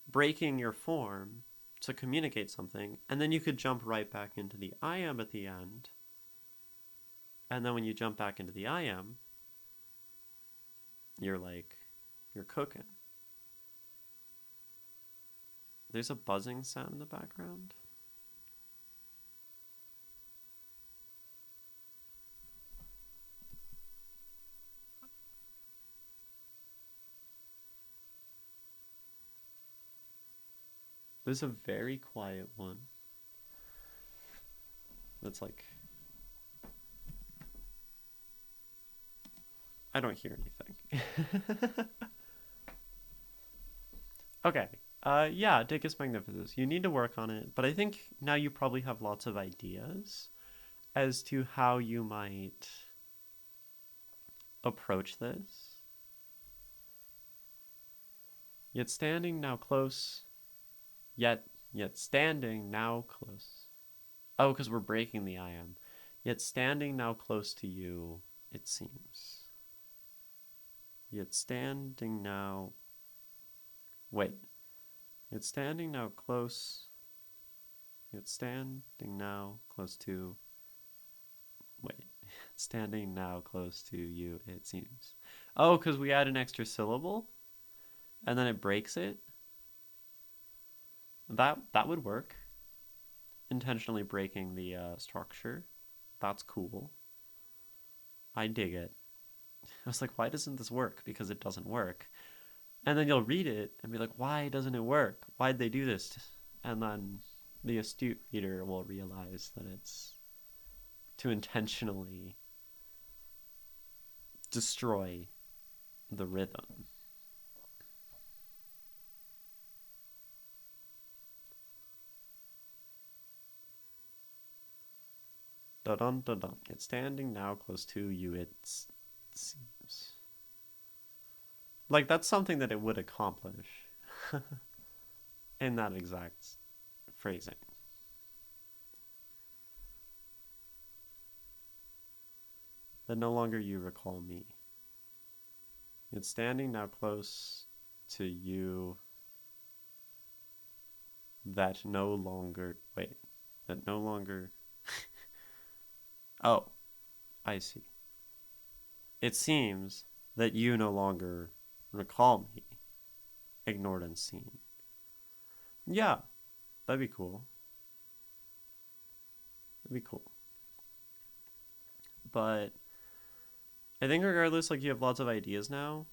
breaking your form to communicate something, and then you could jump right back into the iamb at the end, and then when you jump back into the iamb, you're cooking. There's a buzzing sound in the background. There's a very quiet one that's like, I don't hear anything. Okay. Yeah, DikusMagnificus. You need to work on it, but I think now you probably have lots of ideas as to how you might approach this. Yet standing now close, yet standing now close. Oh, because we're breaking the iamb. Yet standing now close to you, it seems. Yet standing now... Wait. Yet standing now close... Yet standing now close to... Wait. Standing now close to you, it seems. Oh, because we add an extra syllable? And then it breaks it? That would work. Intentionally breaking the structure. That's cool. I dig it. I was like, why doesn't this work? Because it doesn't work. And then you'll read it and be like, why doesn't it work? Why'd they do this? And then the astute reader will realize that it's to intentionally destroy the rhythm. Dun dun dun. It's standing now close to you, it seems. Like, that's something that it would accomplish in that exact phrasing. That no longer you recall me. It's standing now close to you. That no longer... Wait. That no longer... Oh. I see. It seems that you no longer recall me. Ignored unseen. Yeah. That'd be cool. That'd be cool. But... I think regardless, like, you have lots of ideas now.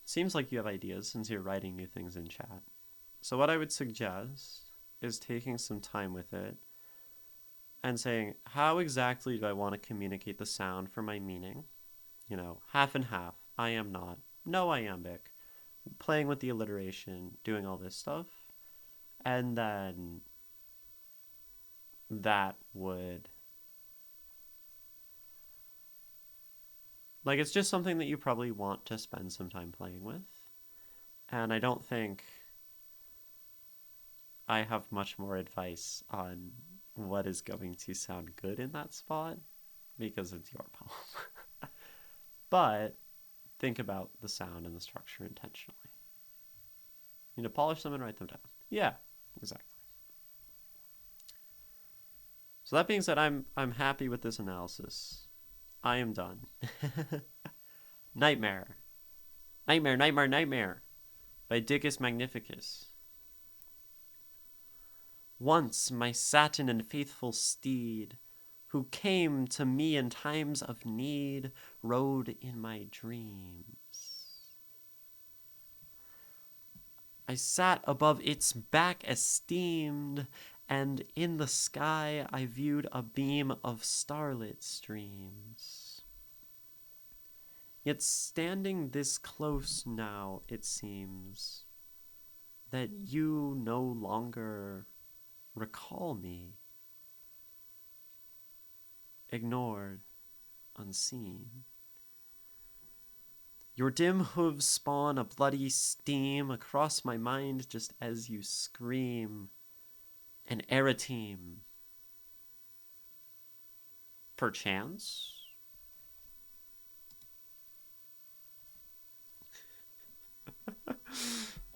Seems like you have ideas since you're writing new things in chat. So what I would suggest is taking some time with it and saying, how exactly do I want to communicate the sound for my meaning? You know, half and half. I am not. No iambic. Playing with the alliteration, doing all this stuff. And then that would... Like, it's just something that you probably want to spend some time playing with. And I don't think I have much more advice on what is going to sound good in that spot, because it's your poem. But think about the sound and the structure intentionally. You need to polish them and write them down. Yeah, exactly. So that being said, I'm happy with this analysis. I am done. Nightmare. Nightmare, nightmare, nightmare. by DikusMagnificus. Once my satin and faithful steed, who came to me in times of need, rode in my dreams. I sat above its back esteemed, and in the sky I viewed a beam of starlit streams. Yet standing this close now, it seems that you no longer recall me, ignored, unseen. Your dim hooves spawn a bloody steam across my mind just as you scream, an Eretime. Perchance?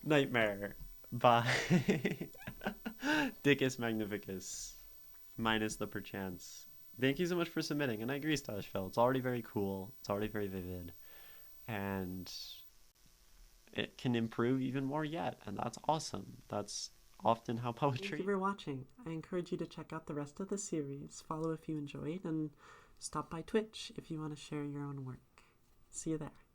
Nightmare by DikusMagnificus, minus the perchance. Thank you so much for submitting, and I agree, Stashfell. It's already very cool. It's already very vivid, and it can improve even more yet, and that's awesome. That's often how poetry. Thank you for watching. I encourage you to check out the rest of the series, follow if you enjoyed, and stop by Twitch if you want to share your own work. See you there.